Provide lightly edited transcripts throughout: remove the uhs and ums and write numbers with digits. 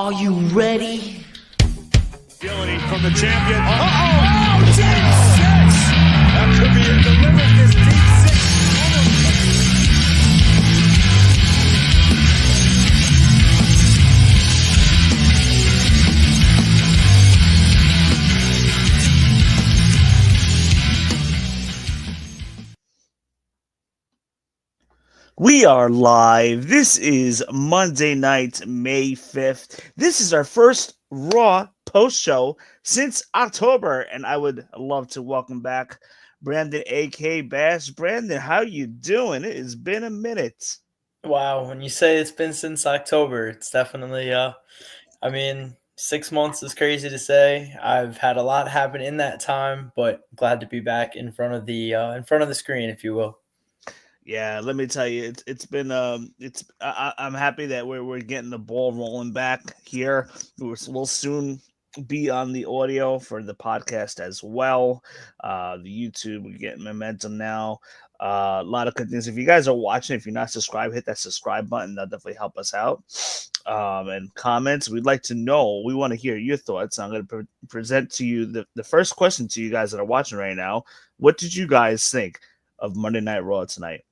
Are you ready? Agility from the champion. Oh, deep six! That could be it. Delivers this deep six. We are live. This is Monday night, May 5th. This is our first Raw post-show since October, and I would love to welcome back Brandon, a.k.a. Bash. Brandon, how you doing? It has been a minute. Wow, when you say it's been since October, it's definitely, 6 months is crazy to say. I've had a lot happen in that time, but glad to be back in front of the screen, if you will. Yeah, let me tell you, it's been I'm happy that we're getting the ball rolling back here. We'll soon be on the audio for the podcast as well. The YouTube, we're getting momentum now. A lot of good things. If you guys are watching, if you're not subscribed, hit that subscribe button. That'll definitely help us out. And comments, we'd like to know. We want to hear your thoughts. I'm going to present to you the first question to you guys that are watching right now. What did you guys think of Monday Night Raw tonight?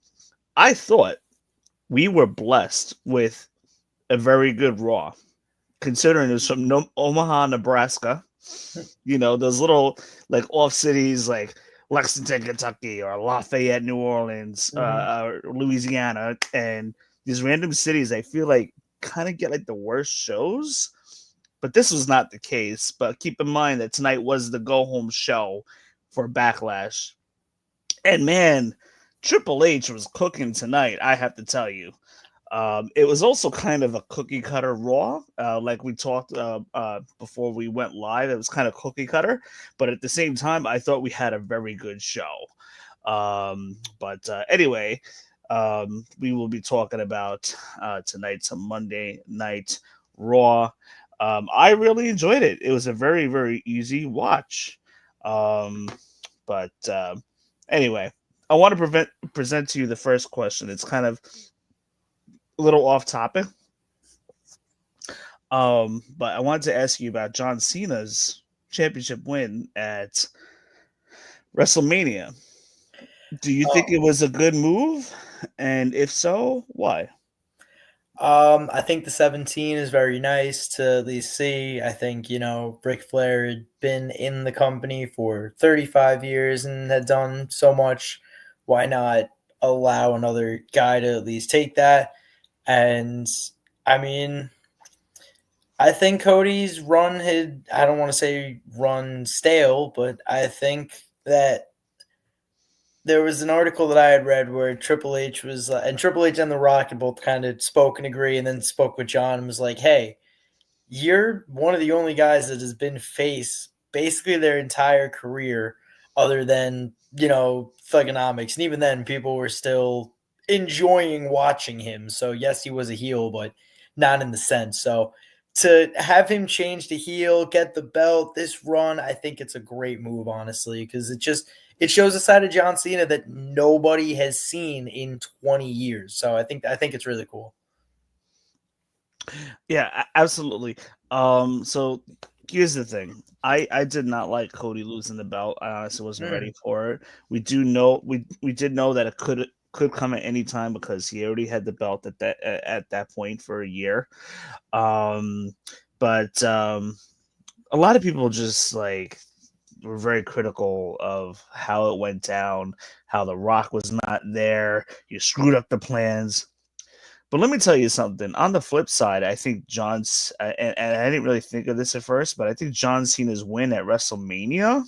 I thought we were blessed with a very good Raw, considering it was from Omaha, Nebraska. You know, those little like off cities like Lexington, Kentucky, or Lafayette, New Orleans, or Louisiana, and these random cities. I feel like kind of get like the worst shows, but this was not the case. But keep in mind that tonight was the go home show for Backlash, and man, Triple H was cooking tonight, I have to tell you. It was also kind of a cookie cutter Raw, like we talked before we went live. It was kind of cookie cutter, but at the same time, I thought we had a very good show. Anyway, we will be talking about tonight's Monday Night Raw. I really enjoyed it. It was a very, very easy watch. Anyway, I want to present to you the first question. It's kind of a little off topic. But I wanted to ask you about John Cena's championship win at WrestleMania. Do you think it was a good move? And if so, why? I think the 17 is very nice to at least see. I think, Ric Flair had been in the company for 35 years and had done so much. Why not allow another guy to at least take that? And I mean, I think Cody's run had, I don't want to say run stale, but I think that there was an article that I had read where Triple H was, and Triple H and The Rock had both kind of spoke and agree, and then spoke with John and was like, hey, you're one of the only guys that has been face basically their entire career other than, Thugonomics. And even then, people were still enjoying watching him. So, yes, he was a heel, but not in the sense. So, to have him change to heel, get the belt, this run, I think it's a great move, honestly, because it shows a side of John Cena that nobody has seen in 20 years. So, I think it's really cool. Yeah, absolutely. So here's the thing. I did not like Cody losing the belt. I honestly wasn't ready for it. We did know that it could come at any time because he already had the belt at that point for a year. But a lot of people just like were very critical of how it went down, how The Rock was not there. You screwed up the plans. But let me tell you something. On the flip side, I think and I didn't really think of this at first, but I think John Cena's win at WrestleMania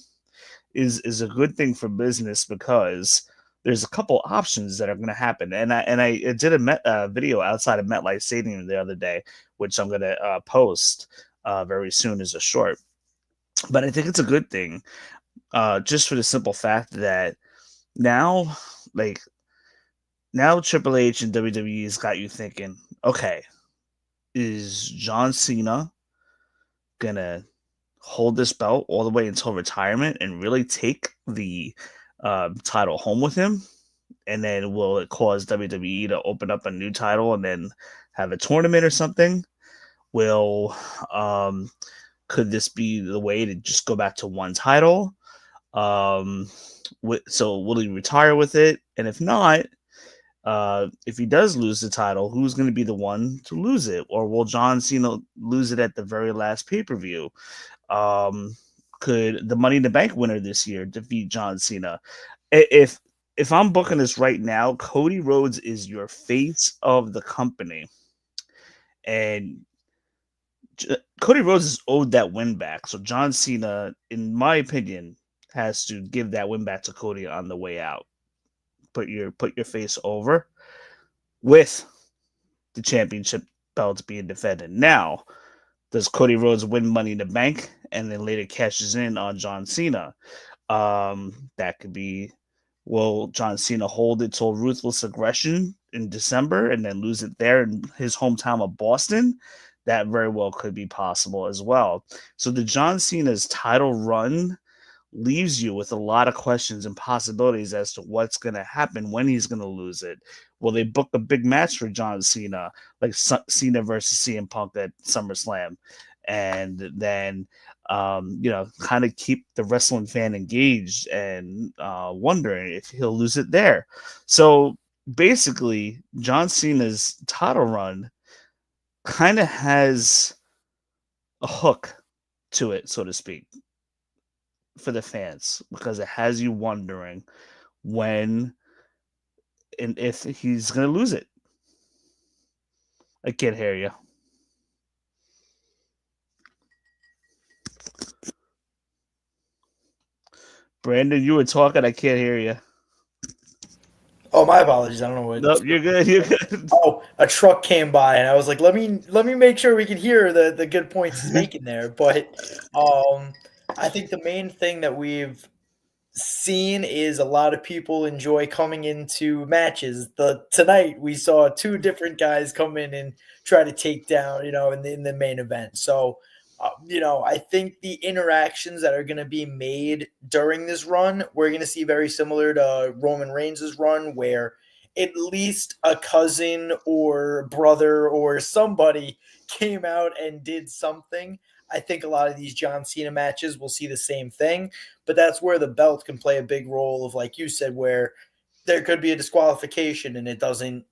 is a good thing for business because there's a couple options that are going to happen. And I did a video outside of MetLife Stadium the other day, which I'm going to post very soon as a short. But I think it's a good thing, just for the simple fact that now Triple H and WWE's got you thinking, okay, is John Cena gonna hold this belt all the way until retirement and really take the title home with him? And then will it cause WWE to open up a new title and then have a tournament or something? Will could this be the way to just go back to one title? So will he retire with it? And if not, if he does lose the title, who's going to be the one to lose it? Or will John Cena lose it at the very last pay-per-view? Could the Money in the Bank winner this year defeat John Cena? If I'm booking this right now, Cody Rhodes is your face of the company, and Cody Rhodes is owed that win back. So John Cena, in my opinion, has to give that win back to Cody on the way out. Put your face over with the championship belts being defended. Now, does Cody Rhodes win Money in the Bank and then later cashes in on John Cena? That could be. Will John Cena hold it till Ruthless Aggression in December and then lose it there in his hometown of Boston? That very well could be possible as well. So the John Cena's title run leaves you with a lot of questions and possibilities as to what's going to happen, when he's going to lose it. Will they book a big match for John Cena, like Cena versus CM Punk at SummerSlam? And then, kind of keep the wrestling fan engaged and wondering if he'll lose it there. So basically, John Cena's title run kind of has a hook to it, so to speak, for the fans, because it has you wondering when and if he's going to lose it. I can't hear you. Brandon, you were talking. I can't hear you. Oh, my apologies. I don't know what. Nope, you're good. You're good. Oh, a truck came by, and I was like, let me make sure we can hear the good points he's making there. But I think the main thing that we've seen is a lot of people enjoy coming into matches. Tonight we saw two different guys come in and try to take down, in the main event. So, I think the interactions that are going to be made during this run, we're going to see very similar to Roman Reigns' run, where at least a cousin or brother or somebody came out and did something. I think a lot of these John Cena matches will see the same thing, but that's where the belt can play a big role of, like you said, where there could be a disqualification and it doesn't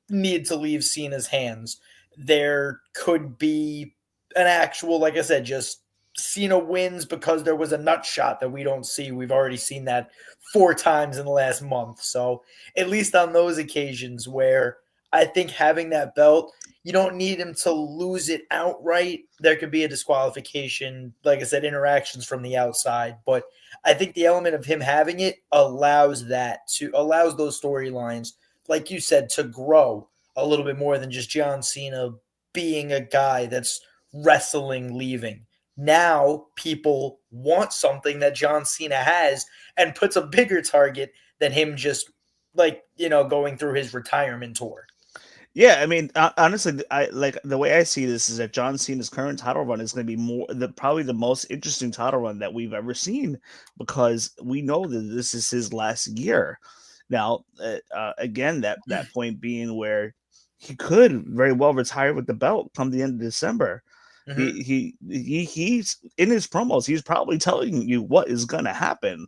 need to leave Cena's hands. There could be an actual, like I said, just Cena wins because there was a nut shot that we don't see. We've already seen that 4 times in the last month. So at least on those occasions where I think having that belt, you don't need him to lose it outright. There could be a disqualification, like I said, interactions from the outside. But I think the element of him having it allows those storylines, like you said, to grow a little bit more than just John Cena being a guy that's wrestling leaving. Now people want something that John Cena has and puts a bigger target than him just going through his retirement tour. Yeah, I mean, honestly, I like the way I see this is that John Cena's current title run is going to be probably the most interesting title run that we've ever seen, because we know that this is his last year. Now, again, that point being where he could very well retire with the belt come the end of December. Mm-hmm. He's in his promos, he's probably telling you what is going to happen.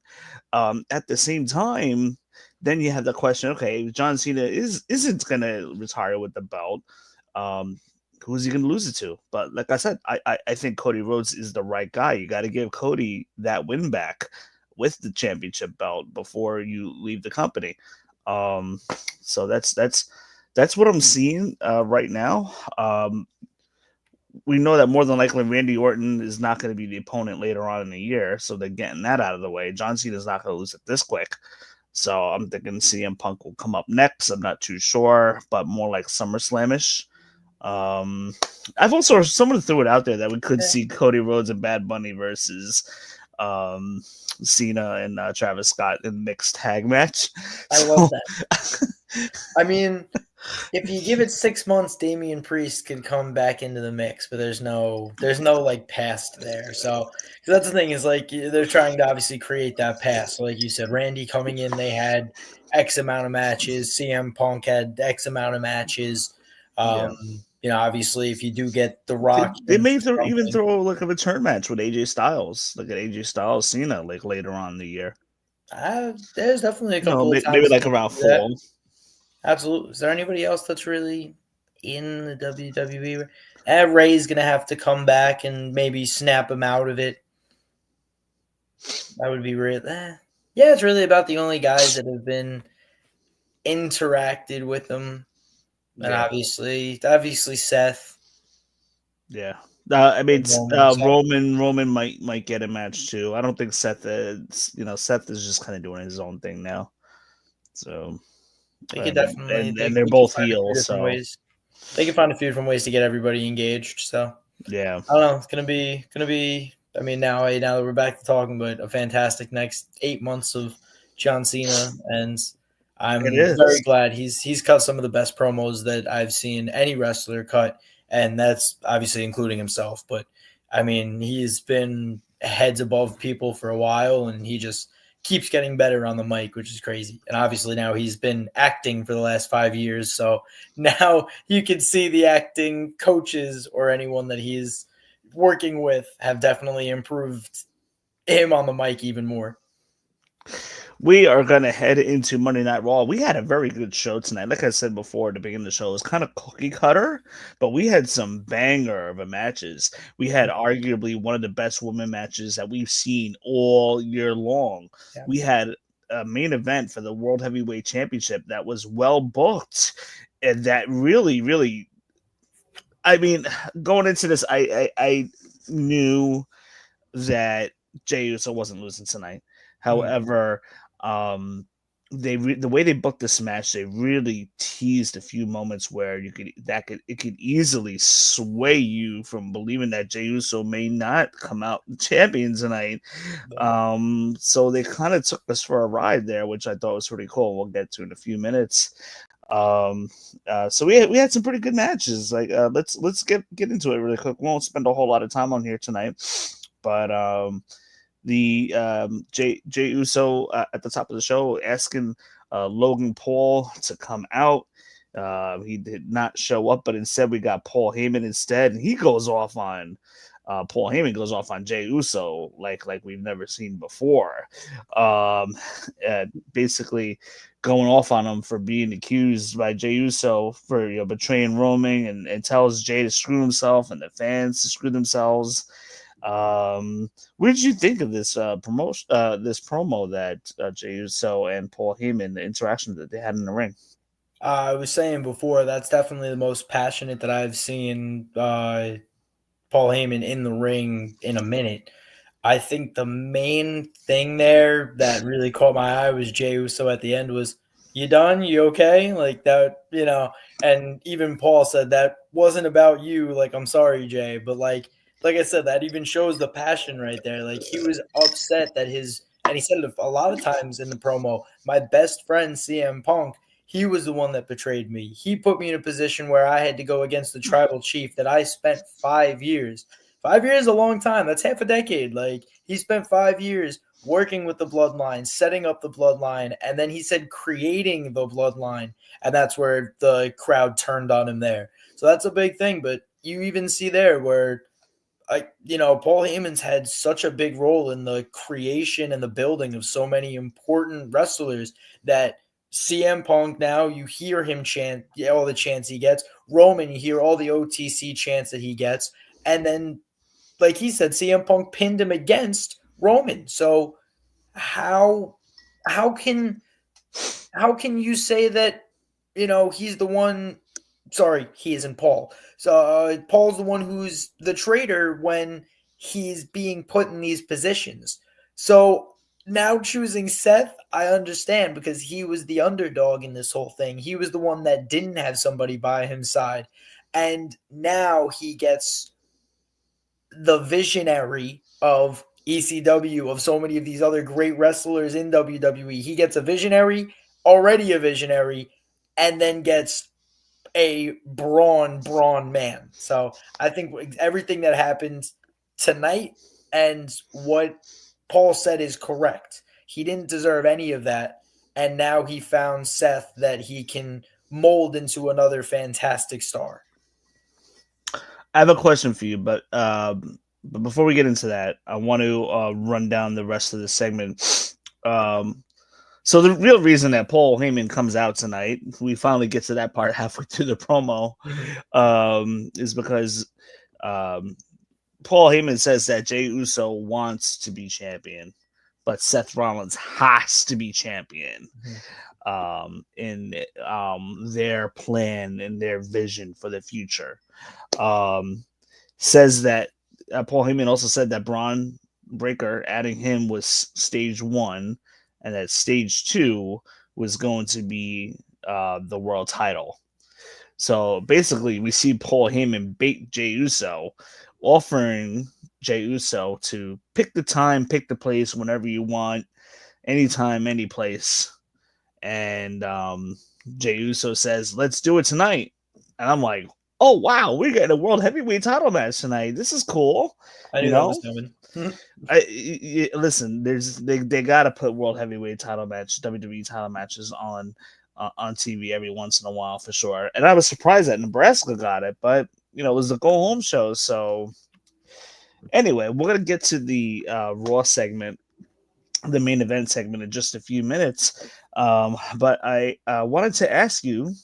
At the same time, then you have the question, okay, John Cena isn't going to retire with the belt. Who is he going to lose it to? But like I said, I think Cody Rhodes is the right guy. You got to give Cody that win back with the championship belt before you leave the company. So that's what I'm seeing right now. We know that more than likely Randy Orton is not going to be the opponent later on in the year, so they're getting that out of the way. John Cena is not going to lose it this quick. So I'm thinking CM Punk will come up next. I'm not too sure, but more like SummerSlam-ish. I've also, someone threw it out there that we could see Cody Rhodes and Bad Bunny versus Cena and Travis Scott in mixed tag match. I love that. I mean, if you give it 6 months, Damian Priest could come back into the mix, but there's no like past there. So that's the thing, is like they're trying to obviously create that past. So like you said, Randy coming in, they had X amount of matches. CM Punk had X amount of matches. Obviously, if you do get The Rock, They in may for even something, throw like a return match with AJ Styles, like an AJ Styles Cena, like later on in the year. there's definitely a No, couple of maybe times like you could around do that. fall. Absolutely. Is there anybody else that's really in the WWE? Ray's gonna have to come back and maybe snap him out of it. That would be real. Yeah, it's really about the only guys that have been interacted with them, and Yeah, obviously Seth yeah. I mean, and Roman. Roman might get a match too. I don't think Seth is. Seth is just kind of doing his own thing now. So, They could definitely and they're they could both find a few heels. different So ways. They can find a few different ways to get everybody engaged. So yeah, I don't know. It's gonna be. I mean, now that we're back to talking, but a fantastic next 8 months of John Cena, and it I'm very is. glad he's cut some of the best promos that I've seen any wrestler cut, and that's obviously including himself. But I mean, he's been heads above people for a while, and he just keeps getting better on the mic, which is crazy. And obviously now he's been acting for the last 5 years, so now you can see the acting coaches or anyone that he's working with have definitely improved him on the mic even more. We are going to head into Monday Night Raw. We had a very good show tonight. Like I said before at the beginning of the show, it was kind of cookie cutter, but we had some banger of a matches. We had arguably one of the best women matches that we've seen all year long. Yeah. We had a main event for the World Heavyweight Championship that was well booked and that really, I mean, going into this, I knew that Jey Uso wasn't losing tonight. However, the way they booked this match, they really teased a few moments where it could easily sway you from believing that Jey Uso may not come out champion tonight. So they kind of took us for a ride there, which I thought was pretty cool. We'll get to in a few minutes. So we had some pretty good matches. Like let's get into it really quick. We won't spend a whole lot of time on here tonight, but the Jey Uso at the top of the show asking Logan Paul to come out. He did not show up, but instead we got Paul Heyman instead, and he goes off on Paul Heyman goes off on Jey Uso like we've never seen before. Basically going off on him for being accused by Jey Uso for betraying Roman, and tells Jey to screw himself and the fans to screw themselves. What did you think of this promotion? This promo that Jey Uso and Paul Heyman, the interaction that they had in the ring? I was saying before, that's definitely the most passionate that I've seen Paul Heyman in the ring in a minute. I think the main thing there that really caught my eye was Jey Uso at the end was, "You done? You okay?" Like that, and even Paul said that wasn't about you. Like, I'm sorry, Jay, but like I said, that even shows the passion right there. Like he was upset that and he said it a lot of times in the promo, my best friend CM Punk, he was the one that betrayed me. He put me in a position where I had to go against the tribal chief that I spent 5 years. 5 years is a long time. That's half a decade. Like he spent 5 years working with the bloodline, setting up the bloodline, and then he said creating the bloodline. And that's where the crowd turned on him there. So that's a big thing. But you even see there where Paul Heyman's had such a big role in the creation and the building of so many important wrestlers that CM Punk, now you hear him chant all the chants he gets. Roman, you hear all the OTC chants that he gets. And then, like he said, CM Punk pinned him against Roman. So how can you say that he's the one? Sorry, he isn't Paul. So Paul's the one who's the traitor when he's being put in these positions. So now choosing Seth, I understand because he was the underdog in this whole thing. He was the one that didn't have somebody by his side. And now he gets the visionary of ECW, of so many of these other great wrestlers in WWE. He gets a visionary, already a visionary, and then gets a brawn man. So I think everything that happened tonight and what Paul said is correct. He didn't deserve any of that. And now he found Seth that he can mold into another fantastic star. I have a question for you, but before we get into that, I want to run down the rest of the segment. So the real reason that Paul Heyman comes out tonight, we finally get to that part halfway through the promo, is because um, Paul Heyman says that Jey Uso wants to be champion, but Seth Rollins has to be champion. In their plan and their vision for the future. Says that Paul Heyman also said that Braun Breaker adding him was stage 1, and that stage 2 was going to be the world title. So basically, we see Paul Heyman bait Jey Uso, offering Jey Uso to pick the time, pick the place, whenever you want, anytime, any place. And Jey Uso says, "Let's do it tonight." And I'm like, "Oh wow, we're getting a world heavyweight title match tonight. This is cool." I knew that was coming. Listen, they gotta put world heavyweight title match, WWE title matches on TV every once in a while for sure. And I was surprised that Nebraska got it, but it was the go home show. So anyway, we're gonna get to the Raw segment, the main event segment, in just a few minutes. But I wanted to ask you,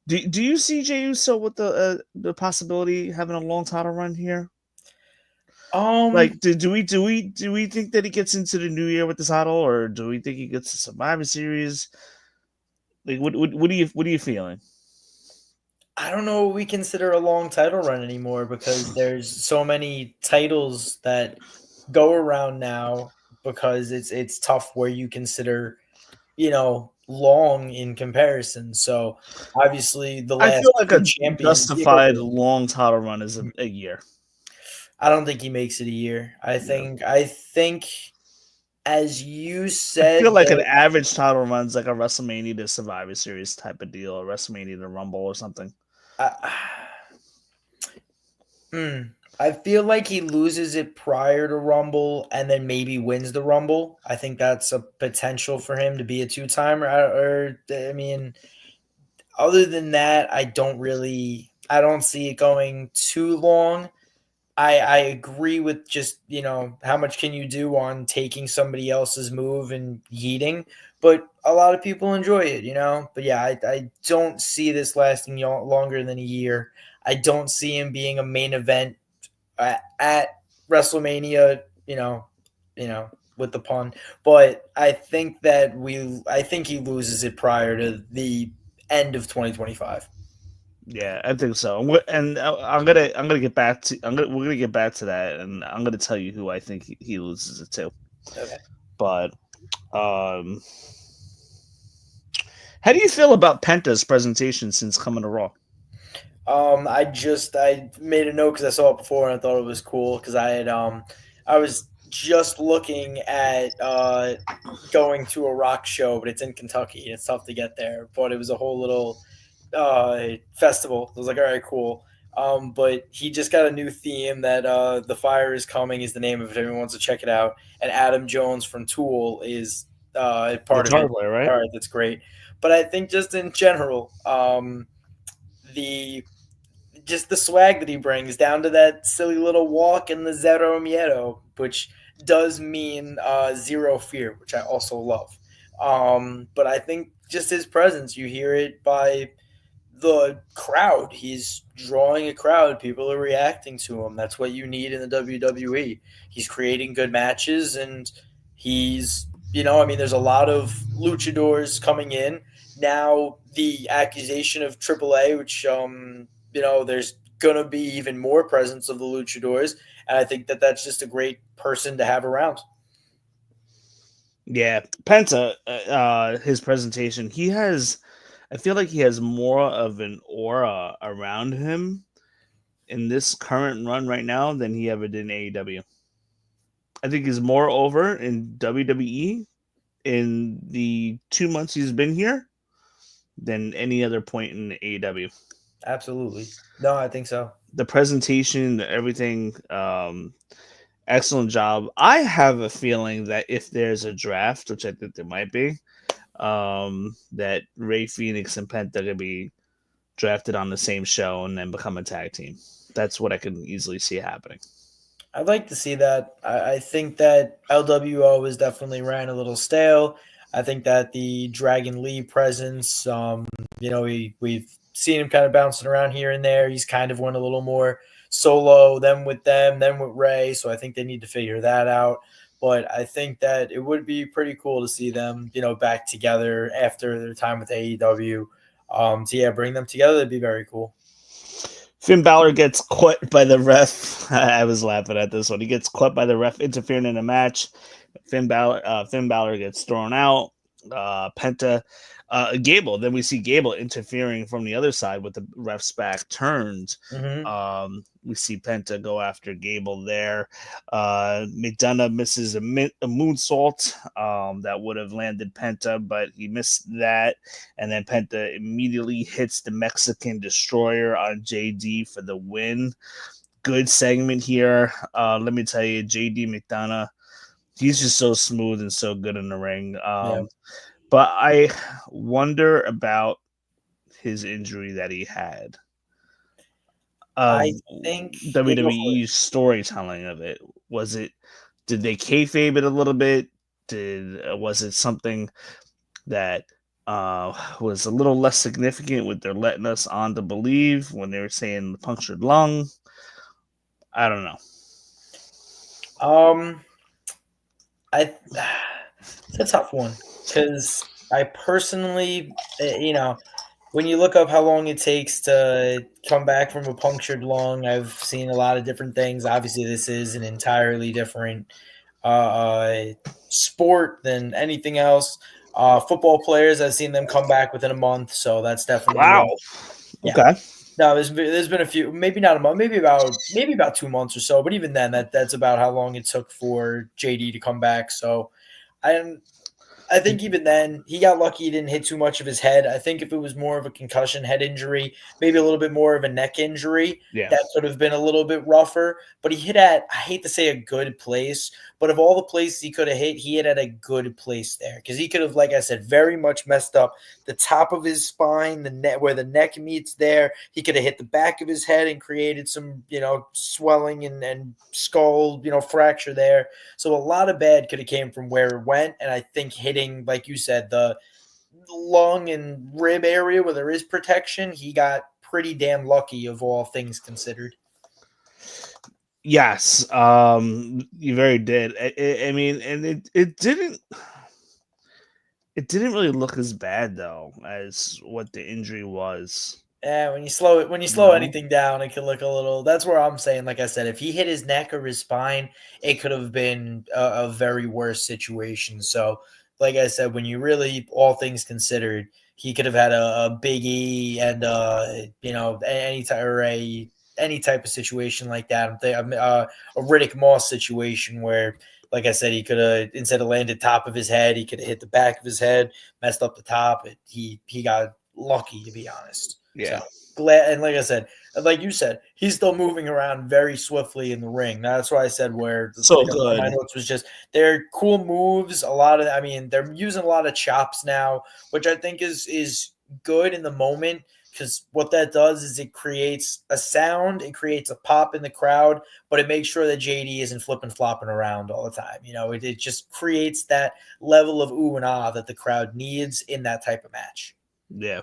do you see Jey Uso with the possibility of having a long title run here? Like, do we think that he gets into the new year with the title, or do we think he gets the Survivor Series? Like, what are you feeling? I don't know what we consider a long title run anymore, because there's so many titles that go around now, because it's tough where you consider, long in comparison. So obviously the I last feel like two a champions. justified long title run is a year. I don't think he makes it a year. I think as you I said, feel like an average title run's like a WrestleMania to Survivor Series type of deal, or WrestleMania to Rumble or something. I feel like he loses it prior to Rumble and then maybe wins the Rumble. I think that's a potential for him to be a two-timer. I mean, other than that, I don't see it going too long. I agree with just, how much can you do on taking somebody else's move and yeeting, but a lot of people enjoy it. But yeah, I don't see this lasting longer than a year. I don't see him being a main event at WrestleMania, with the pun, but I think he loses it prior to the end of 2025. Yeah, I think so. And I'm gonna get back to we're gonna get back to that, and I'm gonna tell you who I think he loses it to. Okay. But how do you feel about Penta's presentation since coming to Raw? I made a note because I saw it before and I thought it was cool, because I was just looking at going to a rock show, but it's in Kentucky and it's tough to get there. But it was a whole little festival. I was like, all right, cool. But he just got a new theme that "The Fire Is Coming" is the name of it. If anyone wants to check it out. And Adam Jones from Tool is part of it. Player, right? All right, that's great. But I think just in general, the swag that he brings, down to that silly little walk and the Zero Miedo, which does mean zero fear, which I also love. But I think just his presence, you hear it by the crowd. He's drawing a crowd. People are reacting to him. That's what you need in the WWE. He's creating good matches, and he's, there's a lot of luchadors coming in. Now, the accusation of AAA, which, there's going to be even more presence of the luchadors. And I think that that's just a great person to have around. Yeah, Penta, his presentation, I feel like he has more of an aura around him in this current run right now than he ever did in AEW. I think he's more over in WWE in the 2 months he's been here than any other point in AEW. Absolutely. No, I think so. The presentation, everything, excellent job. I have a feeling that if there's a draft, which I think there might be, that Rey Fenix and Penta are going to be drafted on the same show and then become a tag team. That's what I can easily see happening. I'd like to see that. I think that LWO is definitely ran a little stale. I think that the Dragon Lee presence, we've seen him kind of bouncing around here and there. He's kind of went a little more solo, then with them, then with Ray. So I think they need to figure that out. But I think that it would be pretty cool to see them, back together after their time with AEW. Bring them together. That'd be very cool. Finn Balor gets caught by the ref. I was laughing at this one. He gets caught by the ref interfering in a match. Finn Balor gets thrown out. Gable. Then we see Gable interfering from the other side with the ref's back turned. Mm-hmm. We see Penta go after Gable there. McDonough misses a moonsault that would have landed Penta, but he missed that. And then Penta immediately hits the Mexican Destroyer on JD for the win. Good segment here. Let me tell you, JD McDonough, he's just so smooth and so good in the ring. But I wonder about his injury that he had. I think WWE's storytelling of it. Did they kayfabe it a little bit? Was it something that was a little less significant with their letting us on to believe when they were saying the punctured lung? I don't know. It's a tough one because I personally, when you look up how long it takes to come back from a punctured lung, I've seen a lot of different things. Obviously, this is an entirely different sport than anything else. Football players, I've seen them come back within a month, so that's definitely Okay. No, there's been a few, maybe not a month, maybe about 2 months or so, but even then, that's about how long it took for JD to come back. So, I think even then he got lucky. He didn't hit too much of his head. I think if it was more of a concussion head injury, maybe a little bit more of a neck injury, that could have been a little bit rougher. But he hit at, I hate to say a good place, but of all the places he could have hit, he hit at a good place there. Because he could have, like I said, very much messed up the top of his spine, the neck where the neck meets there. He could have hit the back of his head and created some, swelling and skull, fracture there. So a lot of bad could have came from where it went. And I think hitting, like you said, the lung and rib area where there is protection, he got pretty damn lucky of all things considered. Yes, you very did. I mean, and it didn't really look as bad though as what the injury was. Yeah, when you slow anything down, it can look a little. That's where I'm saying, like I said, if he hit his neck or his spine, it could have been a very worse situation. So, like I said, when you really, all things considered, he could have had a Big E and any type of situation like that. A Riddick Moss situation where, like I said, he could have, instead of landed top of his head, he could have hit the back of his head, messed up the top. He got lucky, to be honest. Yeah. So glad, and like I said, like you said, he's still moving around very swiftly in the ring. That's why I said where good. My notes was just they're cool moves. They're using a lot of chops now, which I think is good in the moment. Because what that does is it creates a sound, it creates a pop in the crowd, but it makes sure that JD isn't flipping flopping around all the time. It just creates that level of ooh and ah that the crowd needs in that type of match. Yeah.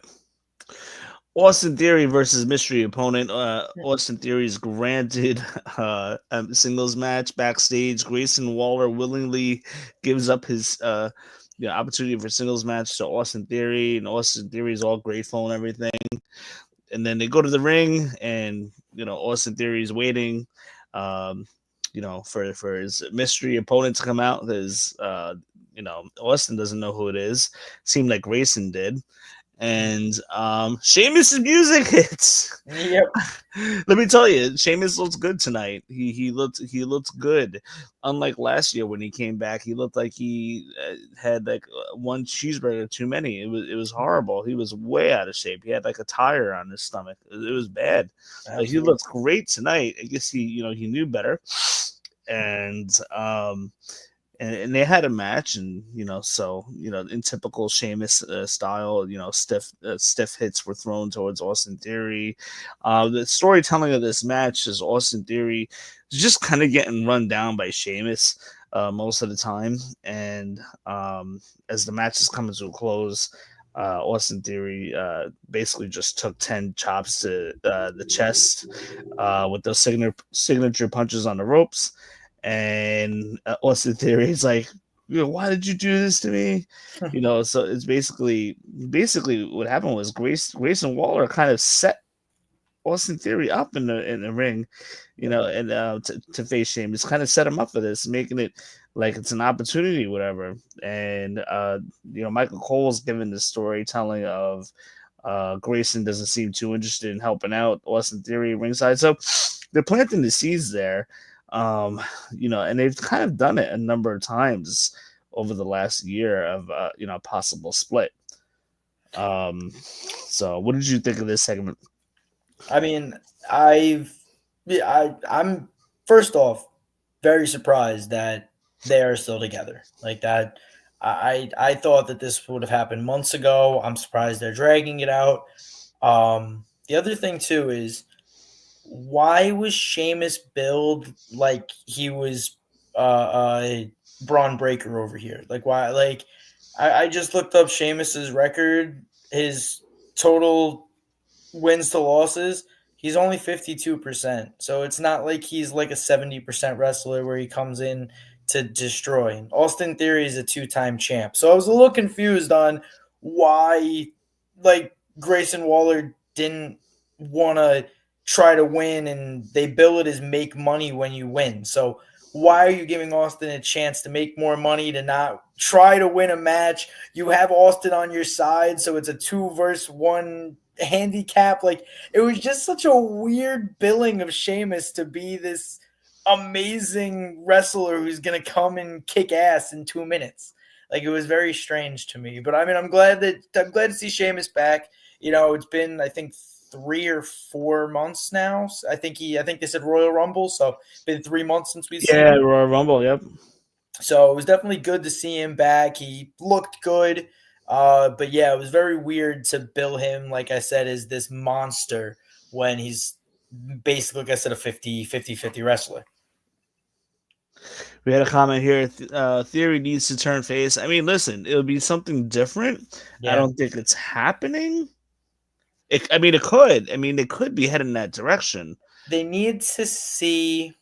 Austin Theory versus mystery opponent. Austin Theory is granted a singles match backstage. Grayson Waller willingly gives up his opportunity for singles match to Austin Theory, and Austin Theory is all grateful and everything. And then they go to the ring, and Austin Theory is waiting, for his mystery opponent to come out. Because Austin doesn't know who it is. Seemed like Grayson did. And Sheamus' music hits. Yep. Let me tell you, Sheamus looks good tonight. He looked good. Unlike last year when he came back, he looked like he had like one cheeseburger too many. It was horrible. He was way out of shape. He had like a tire on his stomach. It was bad. He looked great tonight. I guess he knew better. And and they had a match, and so in typical Sheamus style, stiff hits were thrown towards Austin Theory. The storytelling of this match is Austin Theory just kind of getting run down by Sheamus most of the time, and as the match is coming to a close, Austin Theory basically just took 10 chops to the chest with those signature punches on the ropes. And Austin Theory is like, why did you do this to me? So it's basically what happened was Grayson Waller kind of set Austin Theory up in the ring, and to face Sheamus, kind of set him up for this, making it like it's an opportunity, whatever. And Michael Cole's given the storytelling of Grayson doesn't seem too interested in helping out Austin Theory ringside, so they're planting the seeds there. And they've kind of done it a number of times over the last year of possible split. So what did you think of this segment? I mean, I'm first off very surprised that they are still together like that. I thought that this would have happened months ago. I'm surprised they're dragging it out. The other thing too is, why was Sheamus billed like he was Braun Breaker over here? Like, why? Like, I just looked up Sheamus's record, his total wins to losses. He's only 52%. So it's not like he's like a 70% wrestler where he comes in to destroy. Austin Theory is a 2-time champ. So I was a little confused on why like Grayson Waller didn't want to try to win, and they bill it as make money when you win. So why are you giving Austin a chance to make more money to not try to win a match? You have Austin on your side, so it's a 2-versus-1 handicap. Like, it was just such a weird billing of Sheamus to be this amazing wrestler who's going to come and kick ass in 2 minutes. Like, it was very strange to me. But I mean, I'm glad to see Sheamus back. It's been, I think, 3 or 4 months now. I think they said Royal Rumble, so it's been 3 months since we've seen him. Royal Rumble, yep. So it was definitely good to see him back. He looked good. But yeah, it was very weird to bill him, like I said, as this monster when he's basically, like I said, a 50-50 wrestler. We had a comment here. Theory needs to turn face. I mean, listen, it'll be something different. Yeah. I don't think it's happening. It could. I mean, they could be heading in that direction. They need to see.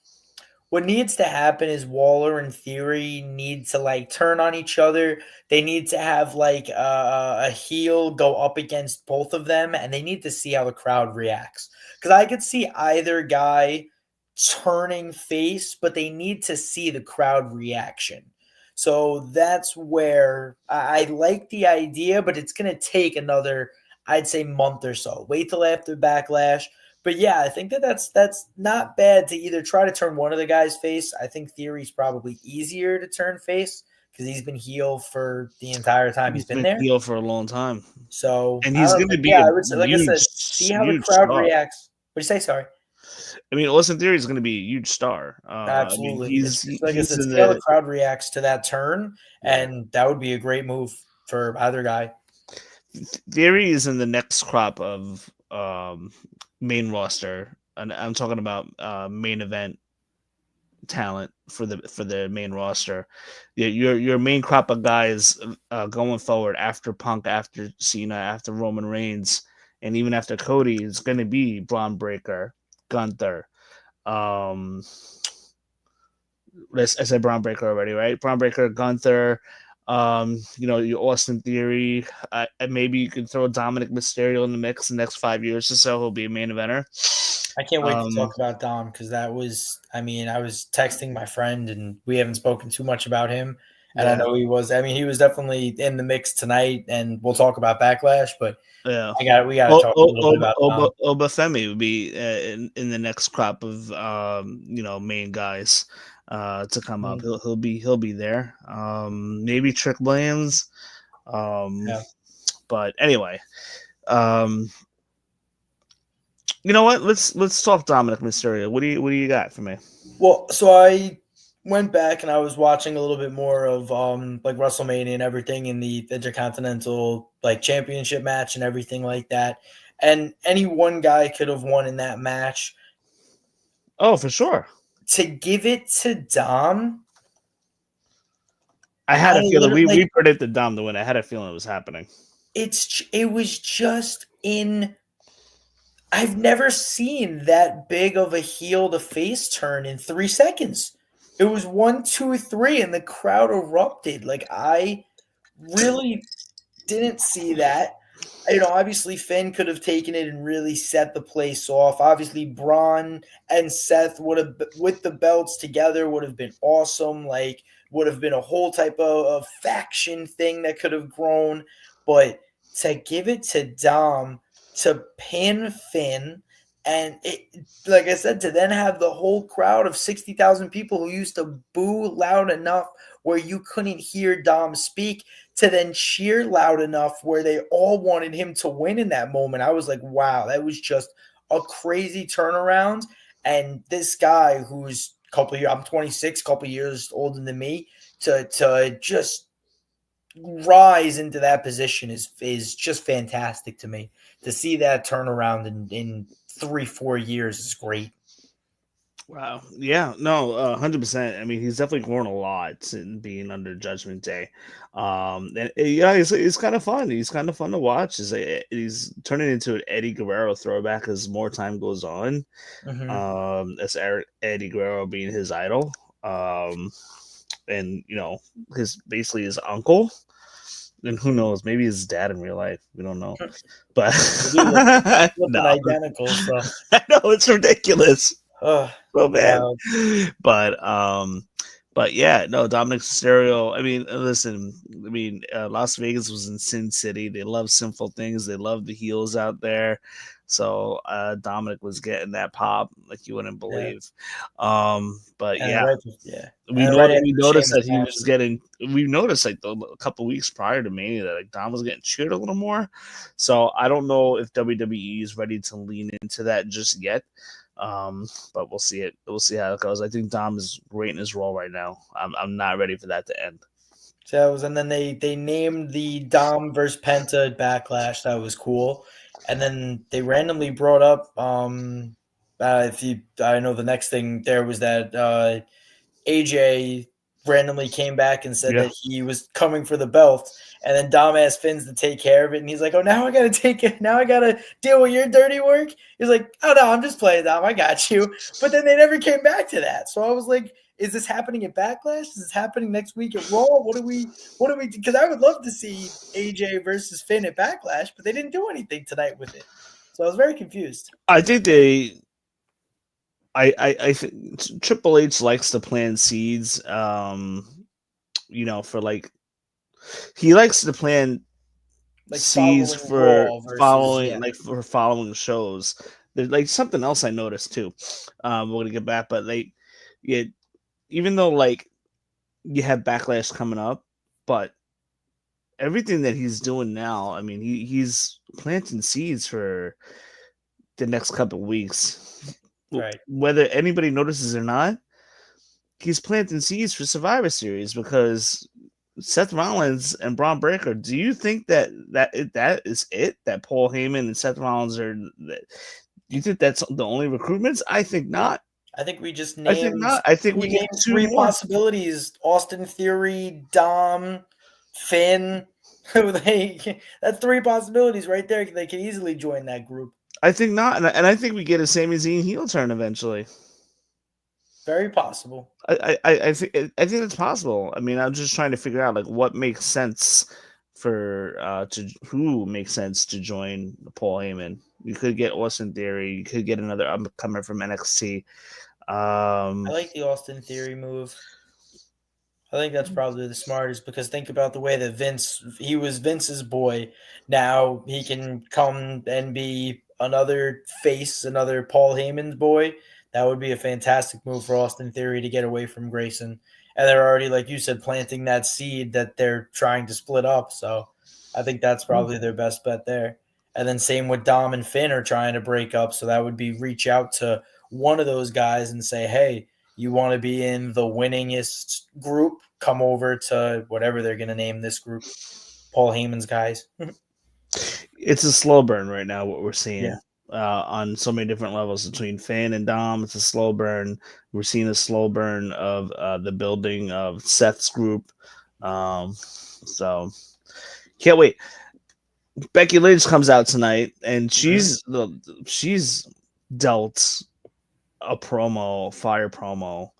What needs to happen is Waller and Theory need to like turn on each other. They need to have like a heel go up against both of them, and they need to see how the crowd reacts. Because I could see either guy turning face, but they need to see the crowd reaction. So that's where I like the idea, but it's going to take another, I'd say, month or so. Wait till after Backlash. But yeah, I think that's not bad to either try to turn one of the guys face. I think Theory's probably easier to turn face because he's been heel for the entire time he's been there. Heel for a long time. So and he's going to be I would say, like I said, see how the crowd reacts. What do you say? Sorry. I mean, Austin Theory is going to be a huge star. Absolutely. I mean, see how the crowd reacts to that turn, and that would be a great move for either guy. Theory is in the next crop of main roster, and I'm talking about main event talent for the main roster. Your main crop of guys going forward after Punk, after Cena, after Roman Reigns, and even after Cody is going to be Braun Breaker, Gunther. I said Braun Breaker already, right? Braun Breaker, Gunther. Your Austin Theory. Maybe you could throw Dominic Mysterio in the mix the next 5 years or so. He'll be a main eventer. I can't wait to talk about Dom because I was texting my friend and we haven't spoken too much about him. And I know he was definitely in the mix tonight, and we'll talk about Backlash. But we got to talk a little bit about Obafemi would be in the next crop of main guys to come up. He'll be there. Maybe Trick Williams. But anyway, you know what? Let's talk Dominic Mysterio. What do you got for me? Well, so went back and I was watching a little bit more of like WrestleMania and everything in the Intercontinental like championship match and everything like that. And any one guy could have won in that match. Oh, for sure. To give it to Dom, I had I a feeling literally we predicted Dom to win. I had a feeling it was happening. it was just in. I've never seen that big of a heel to face turn in 3 seconds. It was 1, 2, 3, and the crowd erupted. Like I really didn't see that. You know, obviously Finn could have taken it and really set the place off. Obviously, Braun and Seth would have, with the belts together, would have been awesome. Like, would have been a whole type of faction thing that could have grown. But to give it to Dom to pin Finn, and it, like I said, to then have the whole crowd of 60,000 people who used to boo loud enough where you couldn't hear Dom speak, to then cheer loud enough where they all wanted him to win in that moment. I was like, wow, that was just a crazy turnaround. And this guy who's a couple of years, I'm 26, couple of years older than me, to just rise into that position is just fantastic to me. To see that turnaround in 3-4 years is great. Wow. Yeah. No. 100%. I mean, he's definitely grown a lot in being under Judgment Day. And yeah, it's kind of fun. He's kind of fun to watch. He's turning into an Eddie Guerrero throwback as more time goes on. As Eddie Guerrero being his idol. And his basically his uncle. And who knows? Maybe his dad in real life. We don't know. But Looking identical. So I know it's ridiculous. oh, So bad. wow. But yeah, no, Dominic Mysterio. I mean, listen. I mean, Las Vegas was in Sin City. They love sinful things. They love the heels out there. So Dominic was getting that pop like you wouldn't believe. But And yeah, yeah. we And right after noticed that Sheamus he match. was getting. We noticed like a couple weeks prior to Mania that like Dom was getting cheered a little more. So I don't know if WWE is ready to lean into that just yet. But we'll see it. We'll see how it goes. I think Dom is great in his role right now. I'm not ready for that to end. So that was, and then they named the Dom versus Penta at Backlash. That was cool. And then they randomly brought up if you I know the next thing there was that AJ randomly came back and said Yeah. that he was coming for the belt, and then Dom asked Finns to take care of it, and he's like, "Oh, now I gotta take it. Now I gotta deal with your dirty work." He's like, "Oh no, I'm just playing, Dom. I got you." But then they never came back to that. So I was like, "Is this happening at Backlash? Is this happening next week at Raw? What do we? Because I would love to see AJ versus Finn at Backlash, but they didn't do anything tonight with it. So I was very confused. I think I think Triple H likes to plant seeds. For like he likes to plant Like seeds following for Raw versus following shows. There's like something else I noticed too. We're gonna get back, but yeah, even though like you have Backlash coming up, but everything that he's doing now, I mean, he's planting seeds for the next couple of weeks. right. Whether anybody notices or not, he's planting seeds for Survivor Series because Seth Rollins and Braun Breaker. Do you think that is it? That Paul Heyman and Seth Rollins are? Do you think that's the only recruitments? I think not. I think we just I think named not. I think we get named 2 three more. possibilities: Austin Theory, Dom, Finn. That's 3 possibilities right there. They can easily join that group. I think not, and I think we get a Sami Zayn heel turn eventually. Very possible. I think it's possible. I mean, I'm just trying to figure out like what makes sense for who makes sense to join Paul Heyman. You could get Austin Theory. You could get another upcomer from NXT. I like the Austin Theory move. I think that's probably the smartest because think about the way that he was Vince's boy. Now he can come and be another face, another Paul Heyman's boy. That would be a fantastic move for Austin Theory to get away from Grayson. And they're already, like you said, planting that seed that they're trying to split up. So I think that's probably their best bet there. And then same with Dom and Finn are trying to break up. So that would be reach out to one of those guys and say, hey, you want to be in the winningest group, come over to whatever they're going to name this group. Paul Heyman's guys. It's a slow burn right now, what we're seeing. Yeah. On so many different levels between Fan and Dom. It's a slow burn. We're seeing a slow burn of the building of Seth's group. So can't wait. Becky Lynch comes out tonight, and she's dealt a fire promo.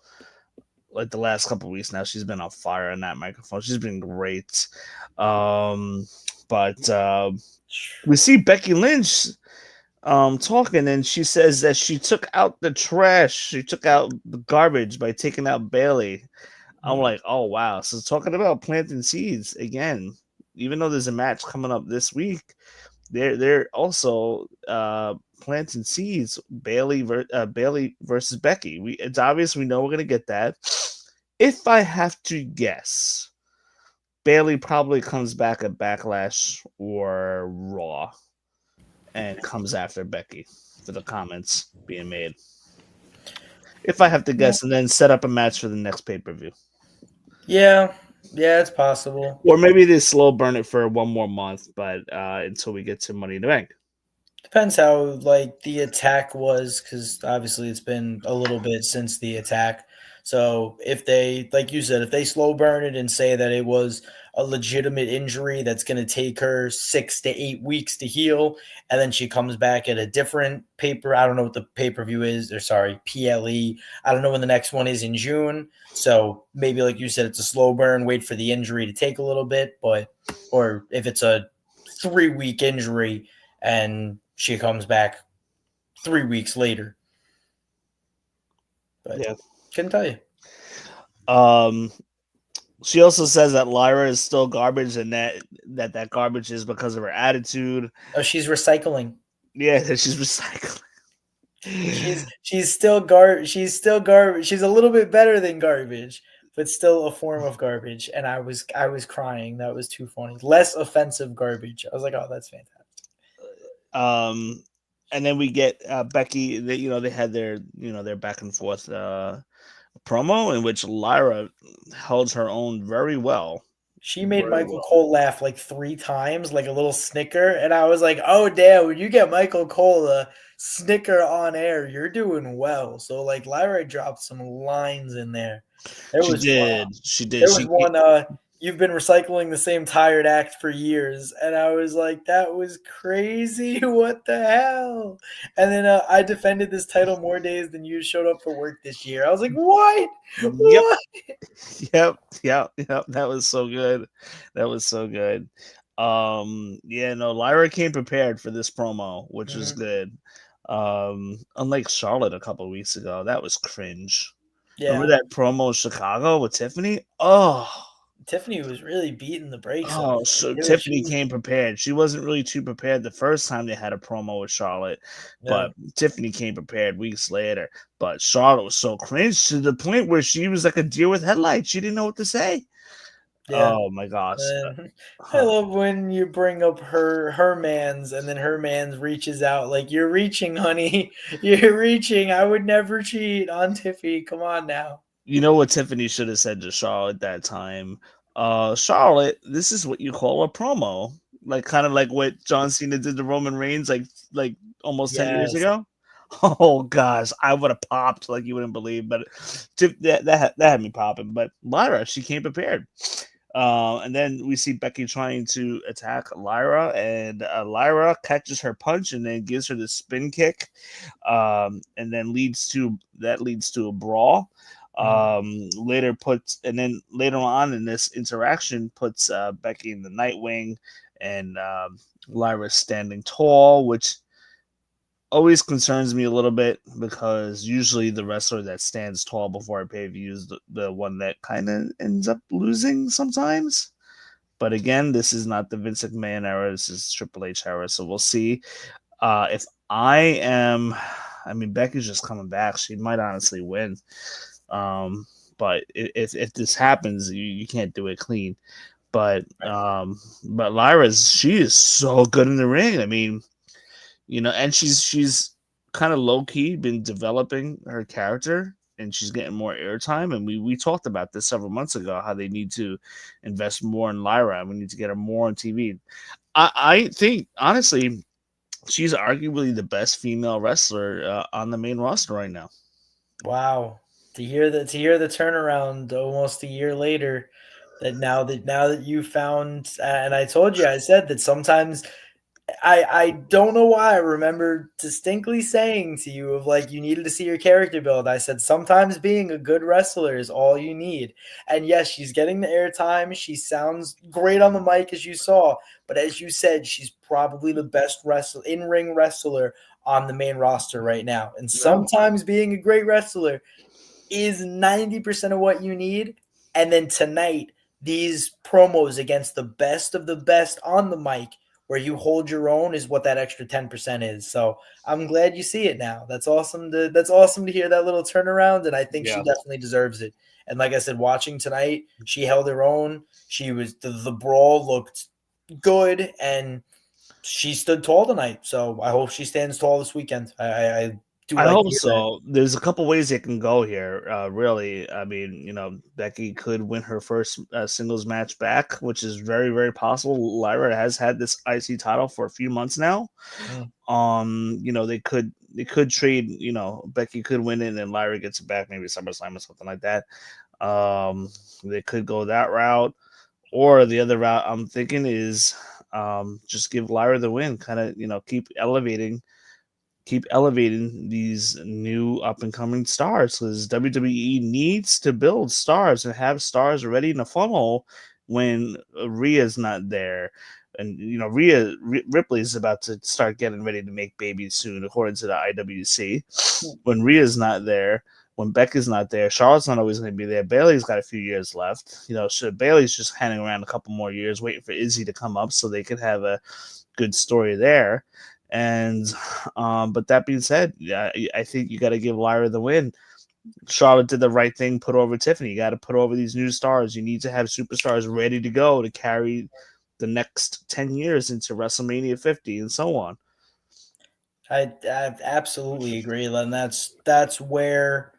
Like the last couple of weeks now, she's been on fire on that microphone. She's been great. But we see Becky Lynch talking, and she says that she took out the trash. She took out the garbage by taking out Bailey. I'm like, oh wow. So talking about planting seeds again, even though there's a match coming up this week, they're also planting seeds. Bailey versus Becky. It's obvious we know we're gonna get that. If I have to guess, Bailey probably comes back at Backlash or Raw and comes after Becky for the comments being made. If I have to guess, and then set up a match for the next pay-per-view. Yeah, it's possible. Or maybe they slow burn it for one more month, but until we get to Money in the Bank. Depends how like the attack was, because obviously it's been a little bit since the attack. So if they, like you said, if they slow burn it and say that it was a legitimate injury that's going to take her 6 to 8 weeks to heal, and then she comes back at a different I don't know what the pay-per-view is, or sorry, PLE. I don't know when the next one is in June. So maybe, like you said, it's a slow burn, wait for the injury to take a little bit, or if it's a 3-week injury and she comes back 3 weeks later. But yeah, couldn't tell you. She also says that Lyra is still garbage, and that garbage is because of her attitude. Oh, she's recycling. Yeah, that she's recycling. She's still garbage. She's still garbage. She's a little bit better than garbage, but still a form of garbage. And I was crying. That was too funny. Less offensive garbage. I was like, oh, that's fantastic. And then we get Becky. They had their back and forth promo in which Lyra held her own very well. She made Michael Cole laugh like 3 times, like a little snicker, and I was like, "Oh damn! When you get Michael Cole a snicker on air, you're doing well." So like Lyra dropped some lines in there. She did. There was one. You've been recycling the same tired act for years, and I was like, "That was crazy! What the hell?" And then I defended this title more days than you showed up for work this year. I was like, "What? What?" Yep. That was so good. Lyra came prepared for this promo, which was good. Unlike Charlotte a couple of weeks ago, that was cringe. Yeah. Remember that promo in Chicago with Tiffany? Oh. Tiffany was really beating the brakes. Oh, so Tiffany came prepared. She wasn't really too prepared the first time they had a promo with Charlotte, but Tiffany came prepared weeks later. But Charlotte was so cringe to the point where she was like a deer with headlights. She didn't know what to say. Yeah. Oh my gosh! I love when you bring up her man's, and then her man's reaches out like, "You're reaching, honey. You're reaching. I would never cheat on Tiffy. Come on now." You know what Tiffany should have said to Charlotte at that time? Charlotte, this is what you call a promo. Like kind of like what John Cena did to Roman Reigns like almost 10 years ago. Oh gosh, I would have popped like you wouldn't believe, but that had me popping. But Lyra, she came prepared. And then we see Becky trying to attack Lyra, and Lyra catches her punch and then gives her the spin kick, and then leads to a brawl. Later on in this interaction puts Becky in the Nightwing, and Lyra's standing tall, which always concerns me a little bit because usually the wrestler that stands tall before a pay-per-view is the one that kind of ends up losing sometimes. But again, this is not the Vince McMahon era. This is Triple H era. So we'll see. If Becky's just coming back. She might honestly win. But if this happens, you can't do it clean. But Lyra, she is so good in the ring. I mean, and she's kind of low key been developing her character and she's getting more airtime. And we talked about this several months ago, how they need to invest more in Lyra, and we need to get her more on TV. I think, honestly, she's arguably the best female wrestler on the main roster right now. Wow. To hear the turnaround almost a year later, that you found, and I told you, I said that sometimes I don't know why I remember distinctly saying to you of like you needed to see your character build. I said sometimes being a good wrestler is all you need. And yes, she's getting the airtime. She sounds great on the mic as you saw, but as you said, she's probably the best in-ring wrestler on the main roster right now. And sometimes being a great wrestler is 90% of what you need. And then tonight, these promos against the best of the best on the mic where you hold your own is what that extra 10% is. So I'm glad you see it now. That's awesome to hear that little turnaround, and I think she definitely deserves it. And like I said, watching tonight, she held her own. She was the brawl looked good, and she stood tall tonight. So I hope she stands tall this weekend. I hope so. There's a couple ways it can go here. Really, I mean, Becky could win her first singles match back, which is very, very possible. Lyra has had this IC title for a few months now. They could trade. Becky could win it, and then Lyra gets it back, maybe SummerSlam or something like that. They could go that route, or the other route I'm thinking is just give Lyra the win. Kind of, keep elevating these new up and coming stars, because WWE needs to build stars and have stars ready in the funnel when Rhea's not there. And Ripley is about to start getting ready to make babies soon, according to the IWC. When Rhea's not there, when Becca's not there, Charlotte's not always going to be there. Bailey's got a few years left. So Bailey's just hanging around a couple more years, waiting for Izzy to come up so they can have a good story there. And but that being said, I think you got to give Lyra the win. Charlotte did the right thing, put over Tiffany. You got to put over these new stars. You need to have superstars ready to go to carry the next 10 years into WrestleMania 50 and so on. I absolutely agree, and that's where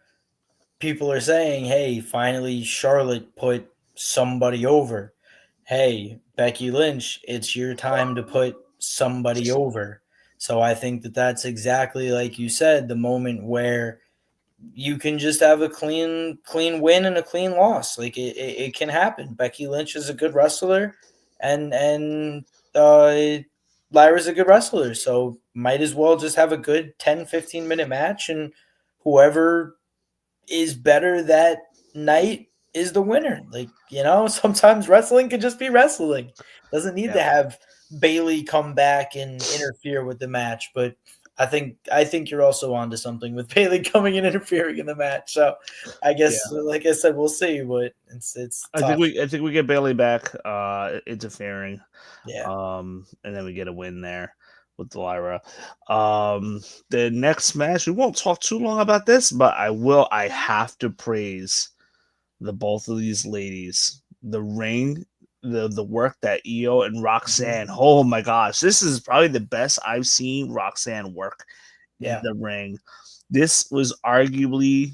people are saying, hey, finally Charlotte put somebody over. Hey, Becky Lynch, it's your time to put somebody over. So I think that's exactly like you said, the moment where you can just have a clean win and a clean loss. Like it can happen. Becky Lynch is a good wrestler, and Lyra's a good wrestler. So might as well just have a good 10, 15-minute match, and whoever is better that night is the winner. Like, sometimes wrestling can just be wrestling. Doesn't need to have Bailey come back and interfere with the match. But I think you're also onto something with Bailey coming and interfering in the match. So I guess, like I said, we'll see. But it's tough. I think we get Bailey back interfering. Yeah. And then we get a win there with Lyra. The next match, we won't talk too long about this, but I have to praise the both of these ladies. The ring, the work that Io and Roxanne. Oh my gosh, this is probably the best I've seen Roxanne work in the ring. This was arguably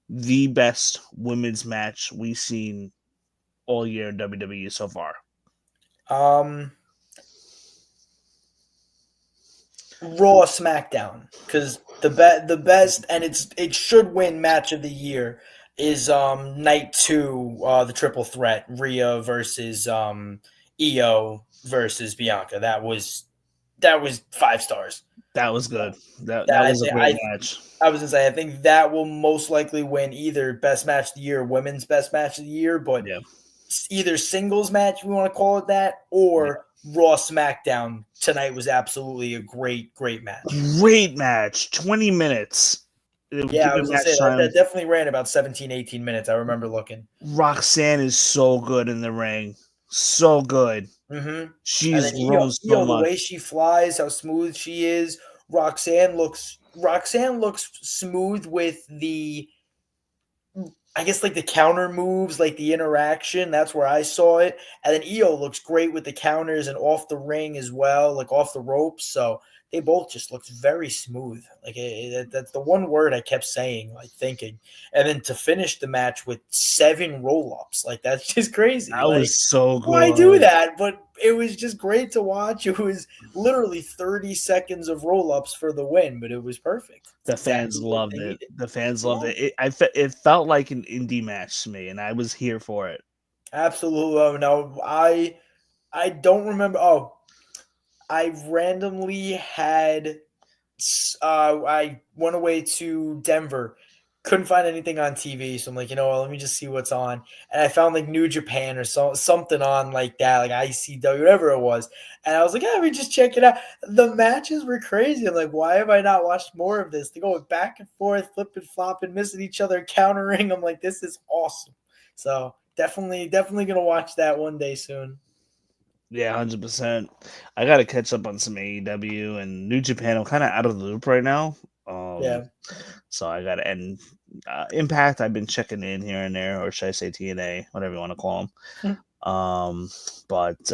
the best women's match we've seen all year in WWE so far. Raw SmackDown, because the best, and it should win match of the year, is night 2, the triple threat, Rhea versus Io versus Bianca. That was 5 stars. That was good. That was a great match. I was gonna say, I think that will most likely win either best match of the year, women's best match of the year, but either singles match, if we want to call it that, or Raw SmackDown tonight was absolutely a great match. Great match. 20 minutes. Yeah, I was going to say that definitely ran about 17, 18 minutes. I remember looking. Roxanne is so good in the ring. So good. Mm-hmm. She's grown so much. The way she flies, how smooth she is. Roxanne looks smooth with the, I guess, like the counter moves, like the interaction. That's where I saw it. And then Io looks great with the counters and off the ring as well, like off the ropes. So they both just looked very smooth. Like that's the one word I kept saying, like thinking. And then to finish the match with 7 roll-ups, like that's just crazy. That Like, was so why do good. that? But it was just great to watch. It was literally 30 seconds of roll-ups for the win, but it was perfect. It's The exactly fans what loved they it. needed. The fans loved Yeah. it. It felt like an indie match to me, and I was here for it. Absolutely. Oh, no, I don't remember. Oh, I randomly had I went away to Denver, couldn't find anything on TV, so I'm like, let me just see what's on, and I found like New Japan or something on like that, like ICW, whatever it was, and I was like, yeah, let me just check it out. The matches were crazy. I'm like, why have I not watched more of this? They go back and forth, flipping, flopping, missing each other, countering. I'm like, this is awesome. So definitely gonna watch that one day soon. Yeah, 100%. I got to catch up on some AEW and New Japan. I'm kind of out of the loop right now. Yeah. So I got to end Impact. I've been checking in here and there, or should I say TNA, whatever you want to call them. But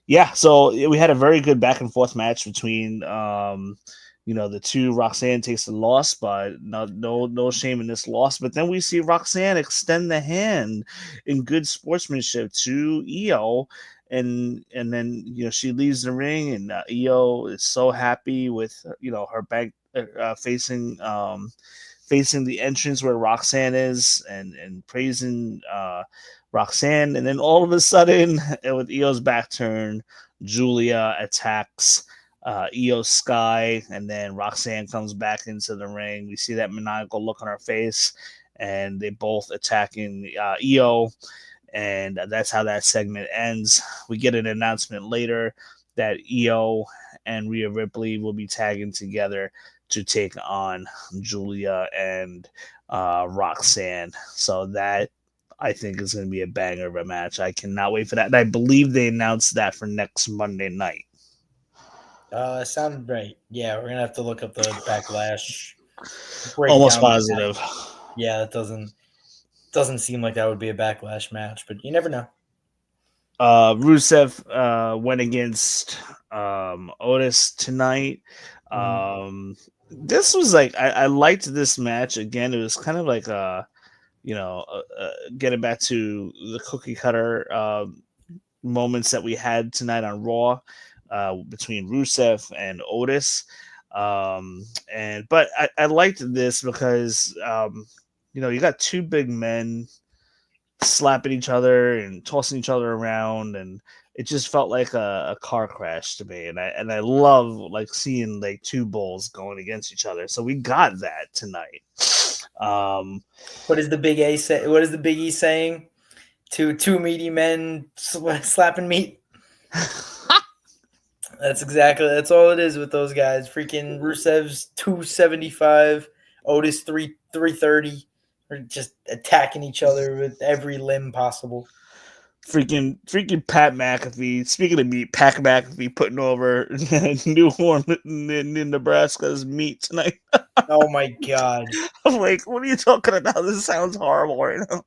yeah, so we had a very good back and forth match between the two. Roxanne takes the loss, but no shame in this loss. But then we see Roxanne extend the hand in good sportsmanship to Io, and then she leaves the ring, and Io is so happy with her back facing the entrance where Roxanne is, and praising Roxanne, and then all of a sudden, with Io's back turn, Julia attacks Io Sky, and then Roxanne comes back into the ring. We see that maniacal look on her face, and they both attacking Io, and that's how that segment ends. We get an announcement later that Io and Rhea Ripley will be tagging together to take on Julia and Roxanne. So that, I think, is going to be a banger of a match. I cannot wait for that. And I believe they announced that for next Monday night. Sound right. Yeah, we're gonna have to look up the backlash Almost breakdown of that. positive. Yeah, it doesn't seem like that would be a backlash match, but you never know. Rusev went against Otis tonight. This was like I liked this match. Again, it was kind of like getting back to the cookie cutter moments that we had tonight on Raw between Rusev and Otis. But I liked this because you got two big men slapping each other and tossing each other around, and it just felt like a car crash to me. And I love like seeing like two bulls going against each other. So we got that tonight. What is the Big A say? What is the Big E saying? Two meaty men slapping meat. That's all it is with those guys. Freaking Rusev's 275, Otis 330. We're just attacking each other with every limb possible. Freaking Pat McAfee. Speaking of meat, Pat McAfee putting over New Orleans in Nebraska's meat tonight. Oh my god. I'm like, what are you talking about? This sounds horrible right now.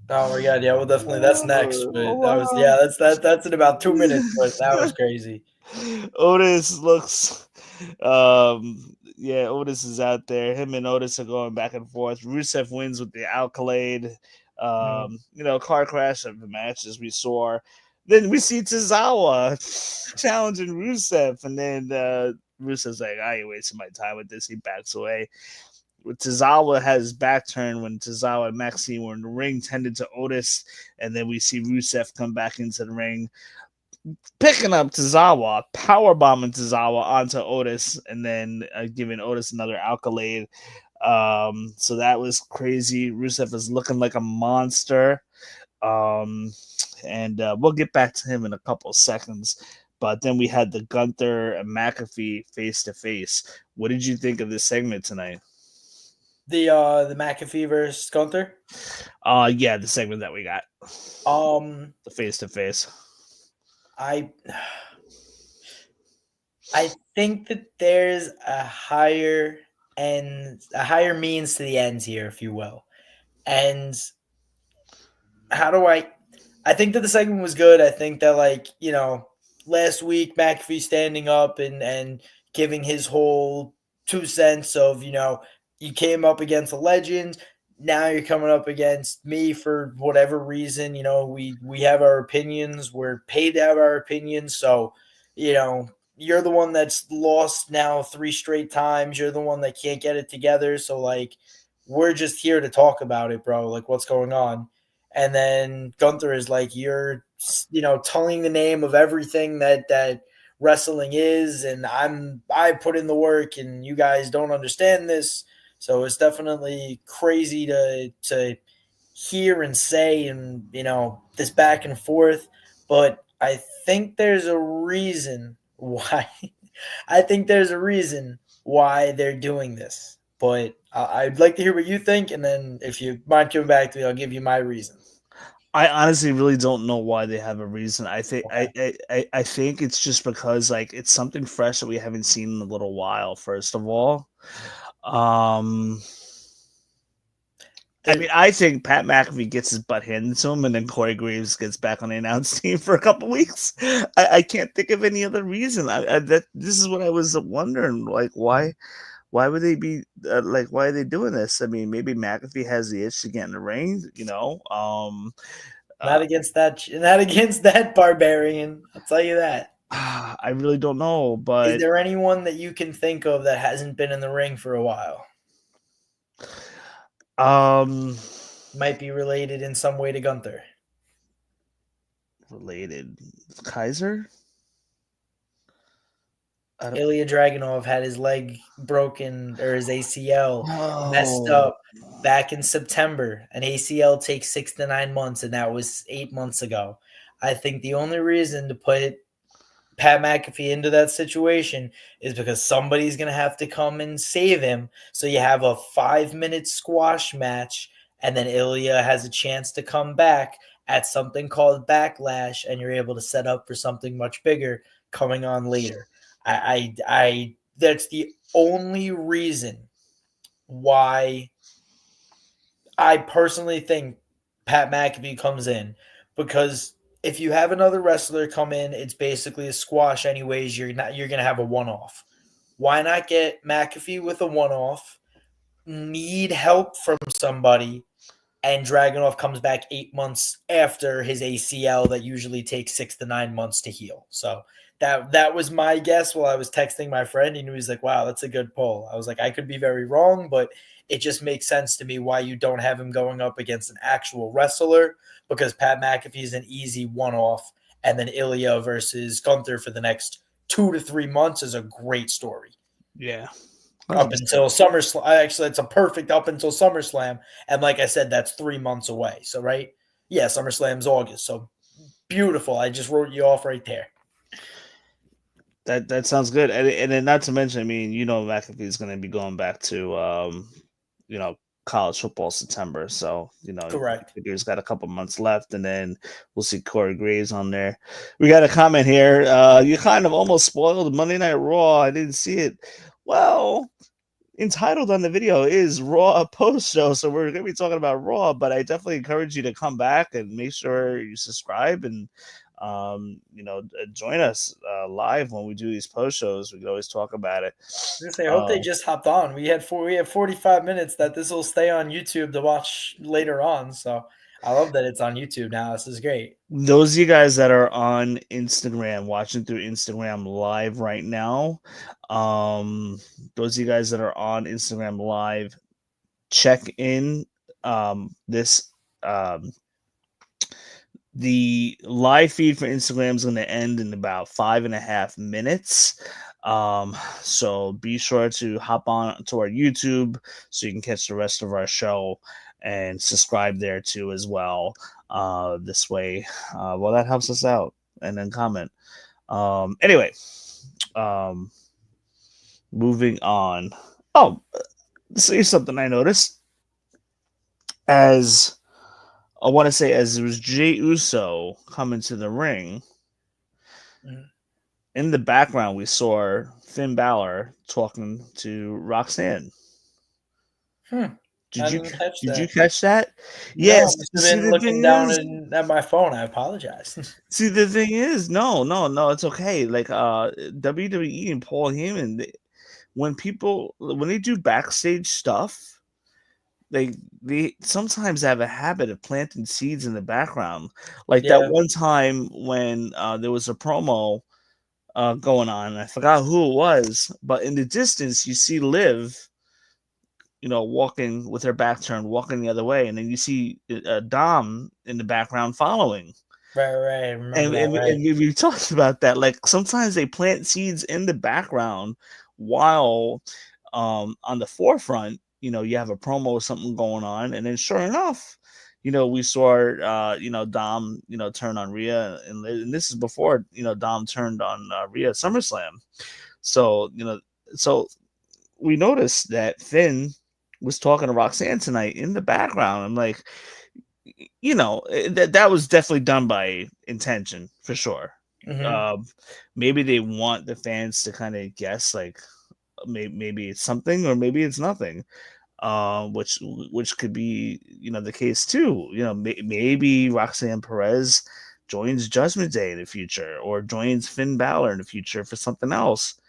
Oh my god, yeah, well definitely that's next. But that's in about 2 minutes, but that was crazy. Otis looks Otis is out there. Him and Otis are going back and forth. Rusev wins with the accolade. Car crash of the match as we saw. Then we see Tozawa challenging Rusev, and then Rusev's like, I ain't wasting my time with this. He backs away. Tozawa has his back turned when Tozawa and Maxine were in the ring, tended to Otis, and then we see Rusev come back into the ring, picking up Tozawa, powerbombing Tozawa onto Otis, and then giving Otis another accolade. So that was crazy. Rusev is looking like a monster. And we'll get back to him in a couple seconds. But then we had the Gunther and McAfee face to face. What did you think of this segment tonight? The McAfee versus Gunther. Yeah, the segment that we got. The face to face. I think that there's a higher means to the ends here, if you will. And I think that the segment was good. I think that last week McAfee standing up and giving his whole 2 cents of, you came up against a legend. Now you're coming up against me for whatever reason. We have our opinions. We're paid to have our opinions. So, you're the one that's lost now 3 straight times. You're the one that can't get it together. So, like, we're just here to talk about it, bro. Like, what's going on? And then Gunther is like, you're, telling the name of everything that wrestling is, and I put in the work, and you guys don't understand this. So it's definitely crazy to hear and say, and this back and forth. But I think there's a reason why. I think there's a reason why they're doing this. But I'd like to hear what you think, and then if you mind coming back to me, I'll give you my reasons. I honestly really don't know why they have a reason. I think Okay. I think it's just because like it's something fresh that we haven't seen in a little while. First of all, I mean, I think Pat McAfee gets his butt handed to him, and then Corey Graves gets back on the announce team for a couple weeks. I can't think of any other reason. That this is what I was wondering. Like, why would they be like? Why are they doing this? I mean, maybe McAfee has the itch to get in the ring. Not against that. Not against that barbarian. I'll tell you that. I really don't know, Is but there anyone that you can think of that hasn't been in the ring for a while? um, Might be related in some way to Gunther. related Kaiser. I don't. Ilya Dragunov had his leg broken, or his ACL messed Oh, up back in September. An ACL takes 6 to 9 months, and that was 8 months ago. I think the only reason to put Pat McAfee into that situation is because somebody's going to have to come and save him. So you have a 5-minute squash match, and then Ilya has a chance to come back at something called backlash, and you're able to set up for something much bigger coming on later. That's the only reason why I personally think Pat McAfee comes in, because if you have another wrestler come in, it's basically a squash anyways. You're gonna have a one off. Why not get McAfee with a one off? Need help from somebody, and Dragunov comes back 8 months after his ACL that usually takes 6 to 9 months to heal. So that was my guess while I was texting my friend, and he was like, "Wow, that's a good poll." I was like, "I could be very wrong, but it just makes sense to me why you don't have him going up against an actual wrestler, because Pat McAfee is an easy one-off, and then Ilya versus Gunther for the next 2 to 3 months is a great story." yeah. Up 100%. until SummerSlam. Actually, it's a perfect up until SummerSlam. And like I said, that's 3 months away. So, right? Yeah, SummerSlam's August. So beautiful. I just wrote you off right there. That sounds good, and then not to mention, I mean, McAfee is going to be going back to you know, college football September, so Correct. there's got a couple months left, and then we'll see Corey Graves on there. We got a comment here. You kind of almost spoiled Monday Night Raw. I didn't see it. Well, entitled on the video is Raw post show, so we're going to be talking about Raw, but I definitely encourage you to come back and make sure you subscribe and join us live when we do these post shows. We can always talk about it. I hope they just hopped on. We have 45 minutes that this will stay on YouTube to watch later on. So I love that it's on YouTube now. This is great. Those of you guys that are on Instagram, watching through Instagram live right now, those of you guys that are on Instagram live, check in this the live feed for Instagram is going to end in about 5.5 minutes. So be sure to hop on to our YouTube so you can catch the rest of our show and subscribe there too as well. This way, well, that helps us out. And then comment. Anyway, moving on. Oh, see something I noticed as I want to say as it was Jey Uso coming to the ring. In the background, we saw Finn Balor talking to Roxanne. Did I you didn't even catch did you that. catch that? No, I Yes. must have See, been the looking thing down is, at my phone. I apologize. see, the thing is, no, it's okay. Like WWE and Paul Heyman, when they do backstage stuff, they sometimes have a habit of planting seeds in the background. Like that Yeah, one time when there was a promo going on. I forgot who it was, but in the distance you see Liv, walking with her back turned, walking the other way, and then you see Dom in the background following. right. I remember And, that. and, Right. and we talked about that. Like sometimes they plant seeds in the background while on the forefront, you have a promo or something going on, and then sure enough, we saw Dom, turn on Rhea, and this is before Dom turned on Rhea at SummerSlam. So so we noticed that Finn was talking to Roxanne tonight in the background. I'm like, that was definitely done by intention for sure. Hmm. Um, Maybe they want the fans to kind of guess, like maybe it's something or maybe it's nothing. Which could be the case too. Maybe Roxanne Perez joins Judgment Day in the future, or joins Finn Balor in the future for something else.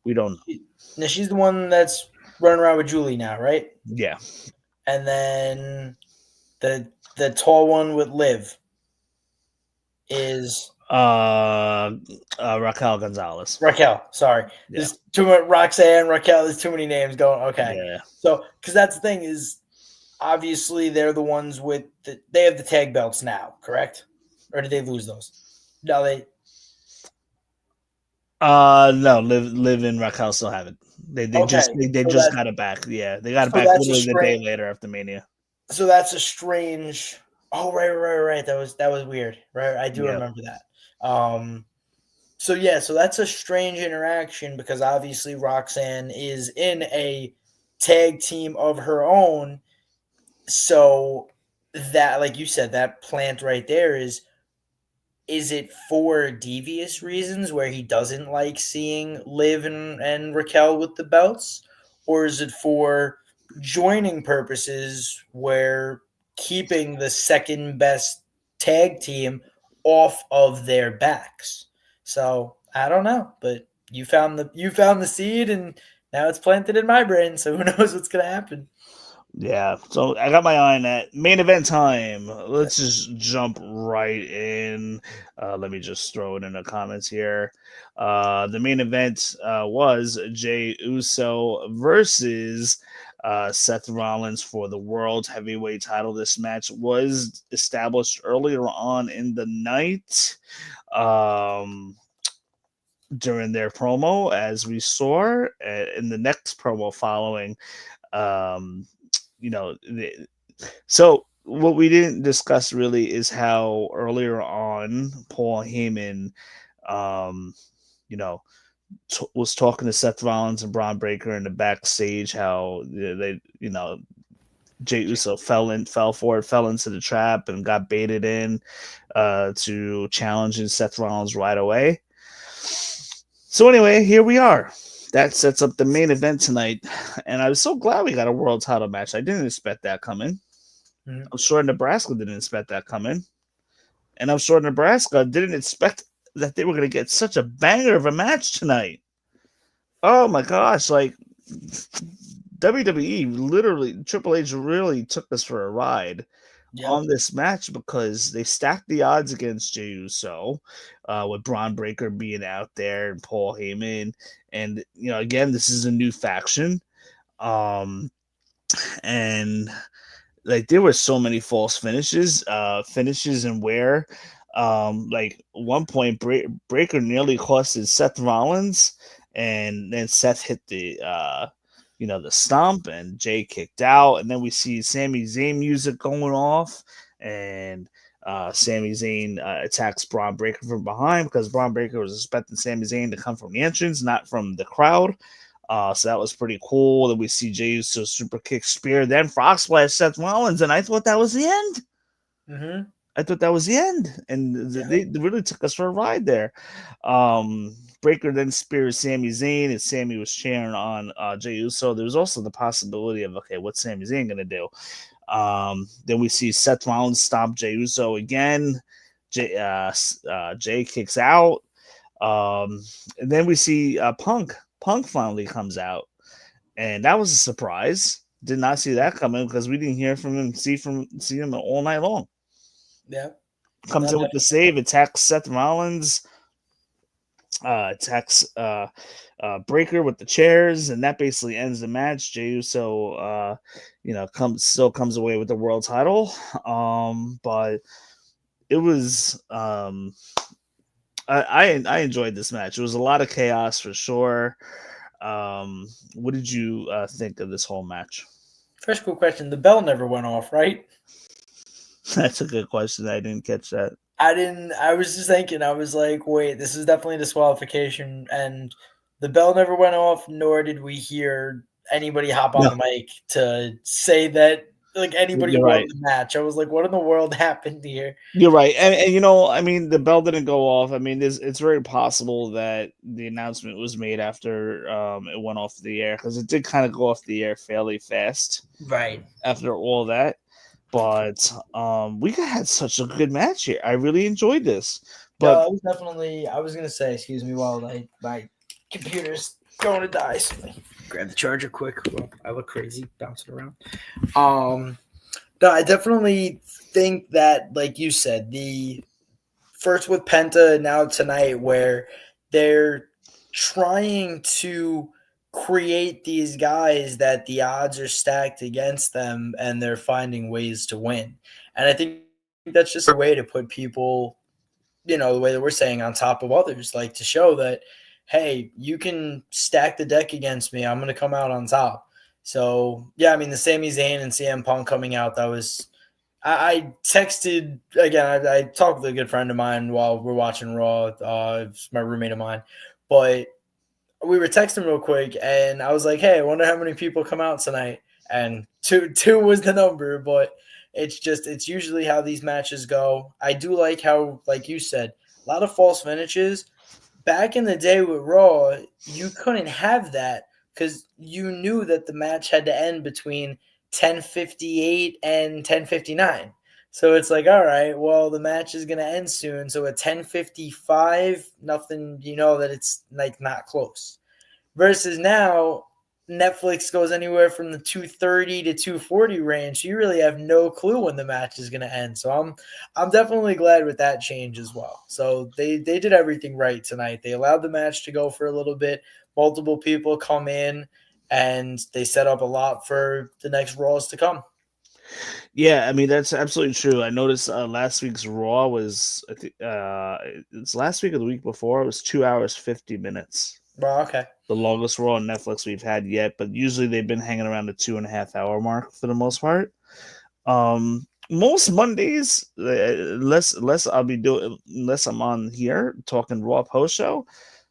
We don't know. Now she's the one that's running around with Julie now, right? Yeah. And then the tall one with Liv is Raquel Gonzalez. Raquel. Sorry, Yeah. there's too much Roxanne, Raquel. There's too many names going. Okay, Yeah. so because that's the thing is obviously they're the ones with they have the tag belts now, correct? Or did they lose those? No, they No, Liv and Raquel still have it. They just okay. they So just that got it back. Yeah, they got it so back that's a literally the day strange. later after Mania. So that's a strange. Oh right. That was weird. Right, I do Yeah. remember that. So yeah, so that's a strange interaction because obviously Roxanne is in a tag team of her own. So that, like you said, that plant right there is it for devious reasons where he doesn't like seeing Liv and Raquel with the belts? Or is it for joining purposes where keeping the second best tag team off of their backs? So I don't know, but you found the seed and now it's planted in my brain, so who knows what's gonna happen. Yeah, so I got my eye on that. Main event time. Let's just jump right in. Let me just throw it in the comments here. The main event was Jey Uso versus Seth Rollins for the World Heavyweight title. This match was established earlier on in the night during their promo, as we saw in the next promo following. Um, so what we didn't discuss really is how earlier on Paul Heyman, um, you know, was talking to Seth Rollins and Braun Breaker in the backstage. How they, Jey Uso fell into the trap and got baited in to challenging Seth Rollins right away. So anyway, here we are. That sets up the main event tonight, and I was so glad we got a world title match. I didn't expect that coming. Mhm. I'm sure Nebraska didn't expect that coming. And I'm sure Nebraska didn't expect that they were going to get such a banger of a match tonight. Oh my gosh. Like, WWE literally, Triple H really took us for a ride Yep. on this match because they stacked the odds against Jey Uso, with Braun Breaker being out there and Paul Heyman. And, again, this is a new faction. And like there were so many false finishes and where like one point Breaker nearly costed Seth Rollins, and then Seth hit the stomp, and Jay kicked out, and then we see Sami Zayn music going off, and Sami Zayn attacks Braun Breaker from behind because Braun Breaker was expecting Sami Zayn to come from the entrance, not from the crowd. So that was pretty cool. Then we see Jey Uso super kick spear, then frog splash Seth Rollins, and I thought that was the end. Mm-hmm. I thought that was the end, and they really took us for a ride there. Breaker then spears Sami Zayn, and Sami was cheering on Jey Uso. There was also the possibility of, okay, what's Sami Zayn gonna do? Then we see Seth Rollins stomp Jey Uso again. Jey kicks out. And then we see Punk. Punk finally comes out, and that was a surprise. Did not see that coming because we didn't hear from him, see him all night long. Yeah. Comes in with the save, attacks Seth Rollins, attacks Breaker with the chairs, and that basically ends the match. Jey Uso, comes away with the world title. But it was I enjoyed this match. It was a lot of chaos for sure. What did you think of this whole match? First quick question: the bell never went off, right? That's a good question. I didn't catch that. I didn't. I was just thinking. I was like, wait, this is definitely disqualification, and the bell never went off. Nor did we hear anybody hop on the mic to say that like anybody won the match. I was like, what in the world happened here? You're right, and the bell didn't go off. I mean, it's very possible that the announcement was made after it went off the air, because it did kind of go off the air fairly fast, right after all that. But we had such a good match here. I really enjoyed this. But I was definitely. I was gonna say, excuse me, while my computer's going to die. So grab the charger quick. Well, I look crazy bouncing around. No, I definitely think that, like you said, the first with Penta, now tonight, where they're trying to create these guys that the odds are stacked against them, and they're finding ways to win. And I think that's just a way to put people, the way that we're saying, on top of others, like to show that, hey, you can stack the deck against me. I'm going to come out on top. So, yeah, I mean, the Sami Zayn and CM Punk coming out, that was – I texted – again, I talked with a good friend of mine while we're watching Raw. It's my roommate of mine. But we were texting real quick, and I was like, hey, I wonder how many people come out tonight. And two was the number, but it's usually how these matches go. I do like how, like you said, a lot of false finishes. Back in the day with Raw, you couldn't have that because you knew that the match had to end between 10:58 and 10:59. So it's like, all right, well, the match is going to end soon. So at 10:55, nothing, that it's like not close. Versus now, Netflix goes anywhere from the 2:30 to 2:40 range. So you really have no clue when the match is going to end. So I'm definitely glad with that change as well. So they did everything right tonight. They allowed the match to go for a little bit. Multiple people come in, and they set up a lot for the next Raws to come. Yeah, I mean, that's absolutely true. I noticed last week's Raw was, I think, it's last week or the week before, it was 2 hours 50 minutes. Well, okay. The longest Raw on Netflix we've had yet, but usually they've been hanging around the 2.5 hour mark for the most part. Most Mondays, unless I'm on here talking Raw post show,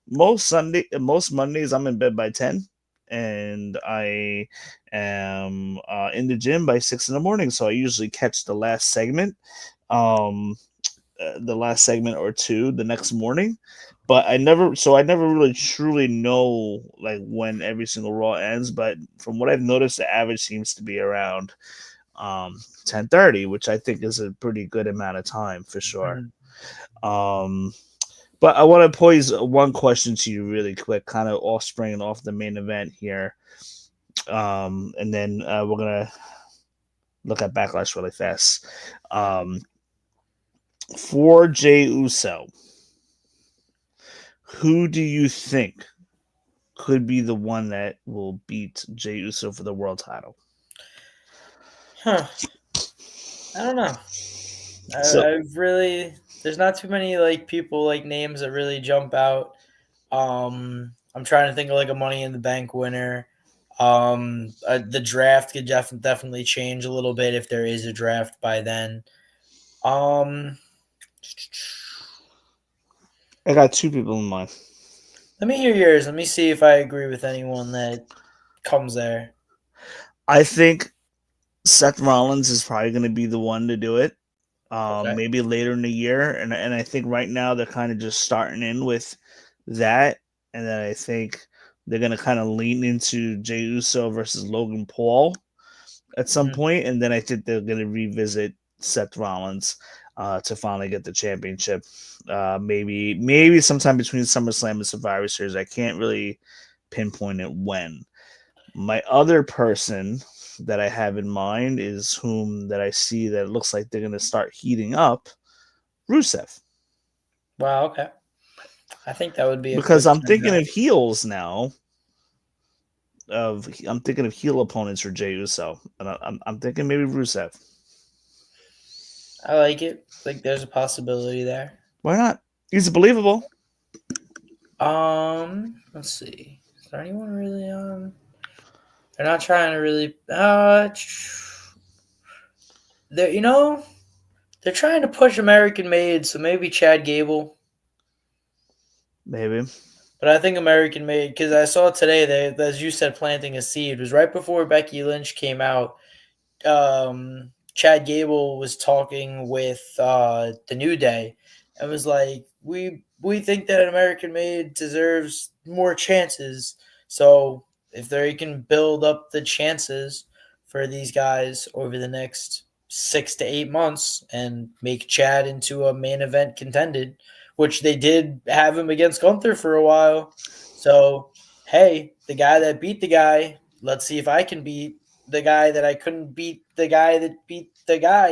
most Mondays I'm in bed by 10, and I am in the gym by 6 in the morning. So I usually catch the last segment or two the next morning. But I never really truly know like when every single Raw ends. But from what I've noticed, the average seems to be around 10:30, which I think is a pretty good amount of time for sure. Mm-hmm. But I want to pose one question to you really quick, kind of springing off the main event here. And then we're going to look at Backlash really fast. For Jey Uso, who do you think could be the one that will beat Jey Uso for the world title? I don't know. There's not too many like people like names that really jump out. I'm trying to think of like a Money in the Bank winner. The draft could definitely change a little bit if there is a draft by then. I got two people in mind. Let me hear yours. Let me see if I agree with anyone that comes there. I think Seth Rollins is probably going to be the one to do it. Okay. maybe later in the year, and I think right now they're kind of just starting in with that, and then I think they're gonna kind of lean into Jey Uso versus Logan Paul at some Mhm. point, and then I think they're gonna revisit Seth Rollins to finally get the championship. Maybe sometime between SummerSlam and Survivor Series. I can't really pinpoint it when. My other person that I have in mind is whom that I see that it looks like they're going to start heating up, Rusev. Wow. Okay. I think that would be a Because quick I'm turn thinking back. of heels now. I'm thinking of heel opponents for Jey Uso, and I'm thinking maybe Rusev. I like it. Like there's a possibility there. Why not? He's believable. Let's see. Is there anyone really they're not trying to really they're they're trying to push American made, so maybe Chad Gable. Maybe. But I think American made because I saw today that, as you said, planting a seed was right before Becky Lynch came out. Chad Gable was talking with the New Day and was like, "We think that an American made deserves more chances. So if they can build up the chances for these guys over the next 6 to 8 months and make Chad into a main event contended, which they did have him against Gunther for a while. So hey, the guy that beat the guy, let's see if I can beat the guy that I couldn't beat the guy that beat the guy.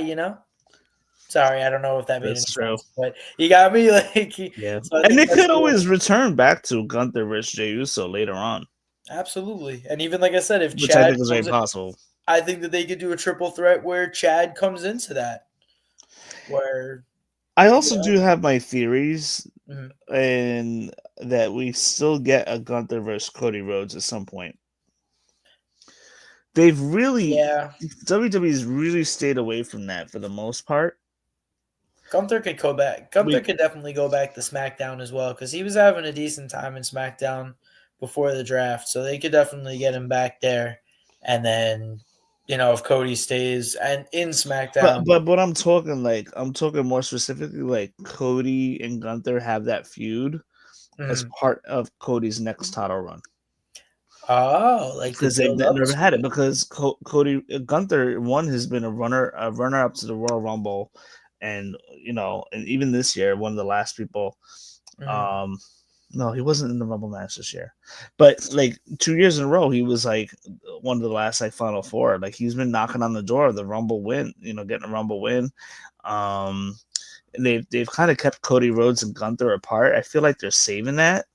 Sorry, I don't know if that made any That's true. sense, but you got me. Yeah, So I and think they that's could cool. always return back to Gunther versus Jey Uso later on, Absolutely. And even like I said, if which I Chad think is very comes in, possible. I think that they could do a triple threat where Chad comes into that. Where, I you also do know, have my theories, mhm. and that we still get a Gunther versus Cody Rhodes at some point. They've really Yeah, WWE's really stayed away from that for the most part. Gunther could go back. Gunther We could definitely go back to SmackDown as well because he was having a decent time in SmackDown before the draft. So they could definitely get him back there. And then, if Cody stays and in SmackDown, but what I'm talking more specifically like Cody and Gunther have that feud as mhm. part of Cody's next title run. Oh, like to Because they've build up never to had it. it. Because Cody Gunther one has been a runner up to the Royal Rumble, and and even this year, one of the last people. Mhm. Um, no, he wasn't in the Rumble match this year, but like 2 years in a row, he was like one of the last like Final Four. Like he's been knocking on the door of the Rumble win, getting a Rumble win. Um, and they've kind of kept Cody Rhodes and Gunther apart. I feel like they're saving that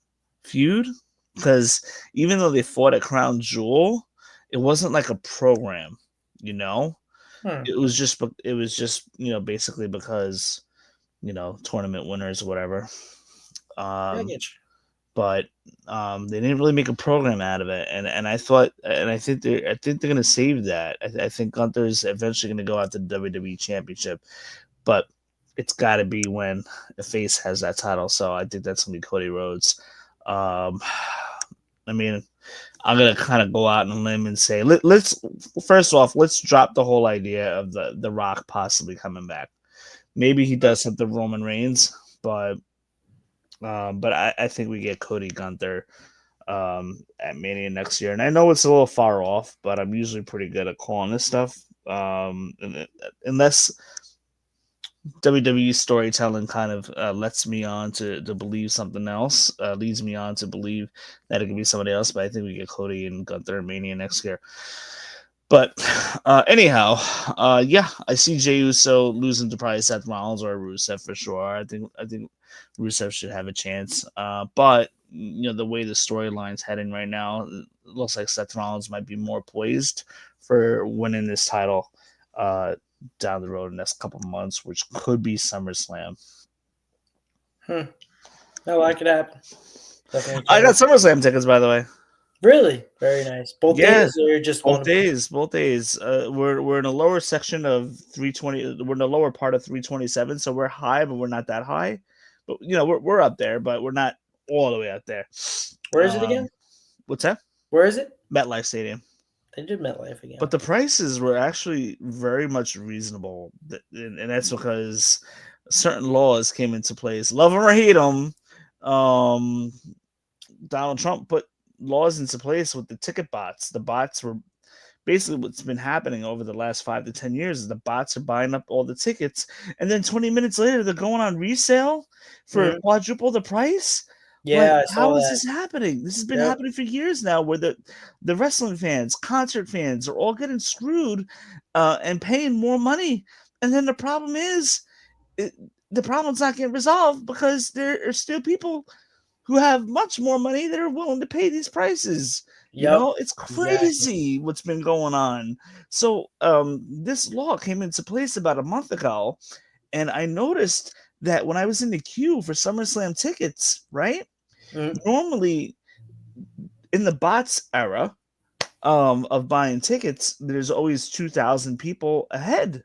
feud because even though they fought at Crown Jewel, it wasn't like a program, you know. Hmm. It was just basically because tournament winners or whatever. I Um, get you. but they didn't really make a program out of it, and I think they're gonna save that. I think Gunther's eventually gonna go out to the WWE Championship, but it's got to be when a face has that title. So I think that's gonna be Cody Rhodes. Um, I mean, I'm gonna kind of go out on a limb and say let's first off let's drop the whole idea of the Rock possibly coming back. Maybe he does something Roman Reigns, but I think we get Cody Gunther at Mania next year. And I know it's a little far off, but I'm usually pretty good at calling this stuff. Unless WWE storytelling kind of lets me on to believe something else, leads me on to believe that it could be somebody else. But I think we get Cody and Gunther at Mania next year. But anyhow, yeah, I see Jey Uso losing to probably Seth Rollins or Rusev for sure. I think Rusev should have a chance. But the way the storyline's heading right now, it looks like Seth Rollins might be more poised for winning this title uh, down the road in the next couple of months, which could be SummerSlam. Hmm. No, that could happen. Definitely I can't got wait. SummerSlam tickets, by the way. Really? Very nice. Both Yeah, days or just one both of them? days, both days. We're in the lower section of 320. We're in the lower part of 327, so we're high, but we're not that high. But we're up there, but we're not all the way up there. Where is it Um, again? what's that? Where is it? MetLife Stadium. They did MetLife again. But the prices were actually very much reasonable, and that's because certain laws came into place. Love them or hate them, Donald Trump put laws into place with the ticket bots. The bots were basically what's been happening over the last 5 to 10 years. Is the bots are buying up all the tickets, and then 20 minutes later they're going on resale for quadruple the price. Like, Yeah, I saw how is that. this happening? This has been Yep. happening for years now, where the wrestling fans, concert fans are all getting screwed and paying more money. And then the problem is, the problem's not getting resolved because there are still people who have much more money that are willing to pay these prices. Yep. It's Exactly. crazy what's been going on. So this law came into place about a month ago, and I noticed that when I was in the queue for SummerSlam tickets, right? Normally in the bots era of buying tickets, there's always 2,000 people ahead.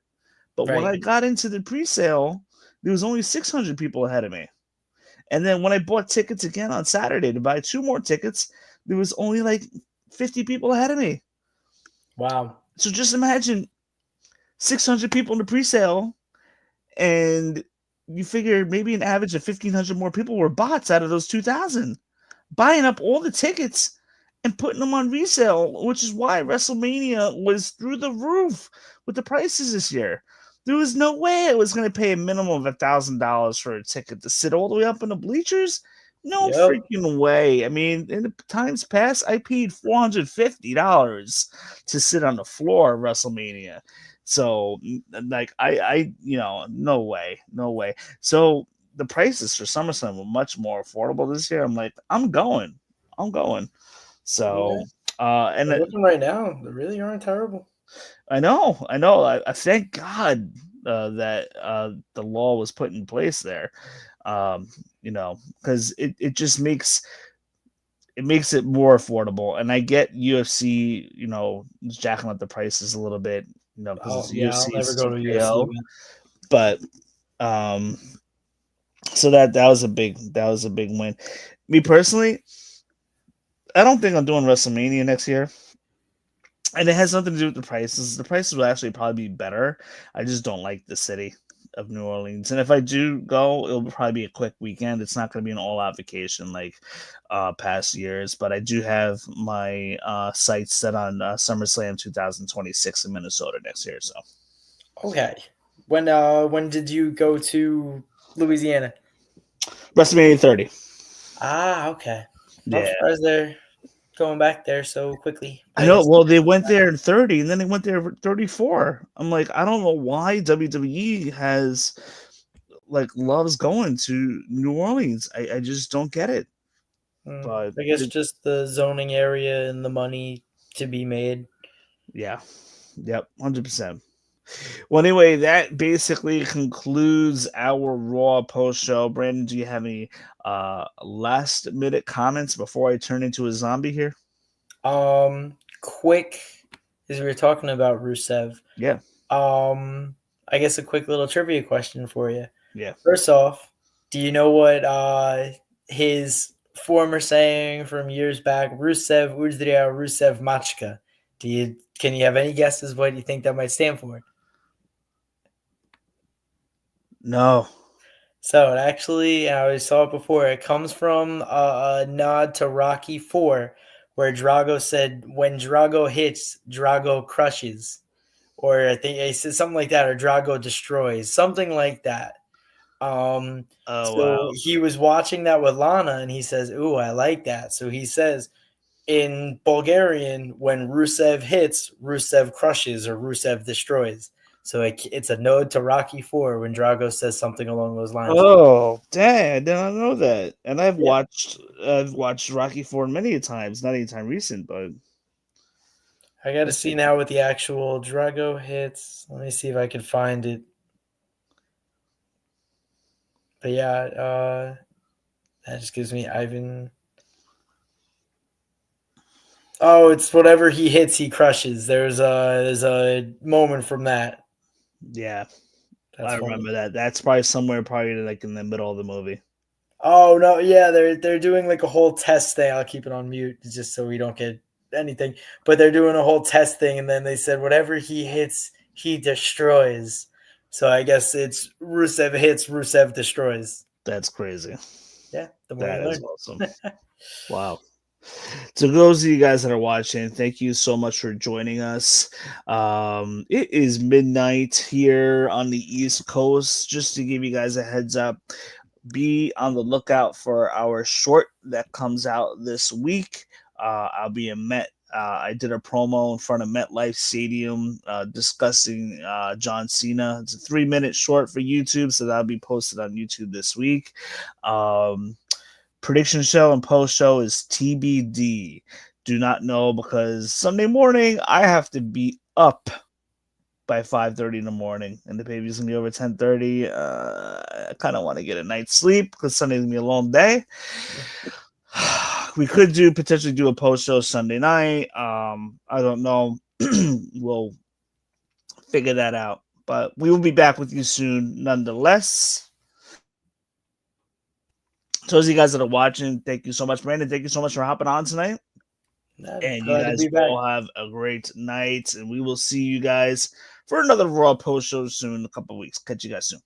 But when I Right. got into the pre-sale, there was only 600 people ahead of me. And then when I bought tickets again on Saturday to buy 2 more tickets, there was only like 50 people ahead of me. Wow. So just imagine 600 people in the pre-sale, and you figure maybe an average of 1,500 more people were bots out of those 2,000, buying up all the tickets and putting them on resale, which is why WrestleMania was through the roof with the prices this year. There was no way I was going to pay a minimum of $1,000 for a ticket to sit all the way up in the bleachers. No freaking way. I mean, in the times past, I paid $450 to sit on the floor of WrestleMania. So, like, no way. So, the prices for SummerSlam were much more affordable this year. I'm like, I'm going. So, and looking right now, they really aren't terrible. I know. I thank God that the law was put in place there. Because it just makes it more affordable. And I get UFC, jacking up the prices a little bit, because it's UFC, I'll never it's go to a TKO. UFC event. But so that was a big win. Me personally, I don't think I'm doing WrestleMania next year. And it has nothing to do with the prices. The prices will actually probably be better. I just don't like the city of New Orleans. And if I do go, it'll probably be a quick weekend. It's not going to be an all-out vacation like past years. But I do have my sights set on SummerSlam 2026 in Minnesota next year. So, okay. When did you go to Louisiana? WrestleMania 30. Okay. Yeah. I'm surprised they're going back there so quickly. I know. Well, they went there in 30, and then they went there for 34. I'm like, I don't know why WWE has loves going to New Orleans. I just don't get it. But I guess just the zoning area and the money to be made. Yeah. Yep. 100%. Well, anyway, that basically concludes our Raw post show. Brandon, do you have any last minute comments before I turn into a zombie here? Quick, as we were talking about Rusev. Yeah. I guess a quick little trivia question for you. Yeah. First off, do you know what his former saying from years back, Rusev Uzdria Rusev Machka? Can you have any guesses what you think that might stand for? No. So it actually, I saw it before. It comes from a nod to Rocky 4, where Drago said, "When Drago hits, Drago crushes," or I think he said something like that, or Drago destroys, something like that. So wow. he was watching that with Lana, and he says, "Ooh, I like that." So he says in Bulgarian, when Rusev hits, Rusev crushes, or Rusev destroys. So it's a nod to Rocky 4 when Drago says something along those lines. Oh, dang! I did not know that. And I've watched Rocky 4 many times, not anytime recent, but I got to see now what the actual Drago hits. Let me see if I can find it. But yeah, that just gives me Ivan. Oh, it's whatever he hits, he crushes. There's a moment from that. Yeah, That's I remember that. That's probably like in the middle of the movie. Oh no, yeah, they're doing like a whole test thing. I'll keep it on mute just so we don't get anything, but they're doing a whole test thing, and then they said whatever he hits, he destroys. So I guess it's Rusev hits, Rusev destroys. That's crazy. Yeah, the more That you is learn. awesome. Wow. To those of you guys that are watching, thank you so much for joining us. It is midnight here on the East Coast. Just to give you guys a heads up, be on the lookout for our short that comes out this week. I'll be in Met. I did a promo in front of MetLife Stadium discussing John Cena. It's a 3-minute short for YouTube, so that'll be posted on YouTube this week. Prediction show and post show is TBD. Do not know because Sunday morning I have to be up by 5:30 in the morning, and the baby's gonna be over 10:30. I kind of want to get a night's sleep because Sunday's gonna be a long day. We could potentially do a post show Sunday night. I don't know. We'll figure that out, but we will be back with you soon, nonetheless. So, those of you guys that are watching, thank you so much, Brandon. Thank you so much for hopping on tonight. And you guys all have a great night, and we will see you guys for another Raw post show soon in a couple of weeks. Catch you guys soon.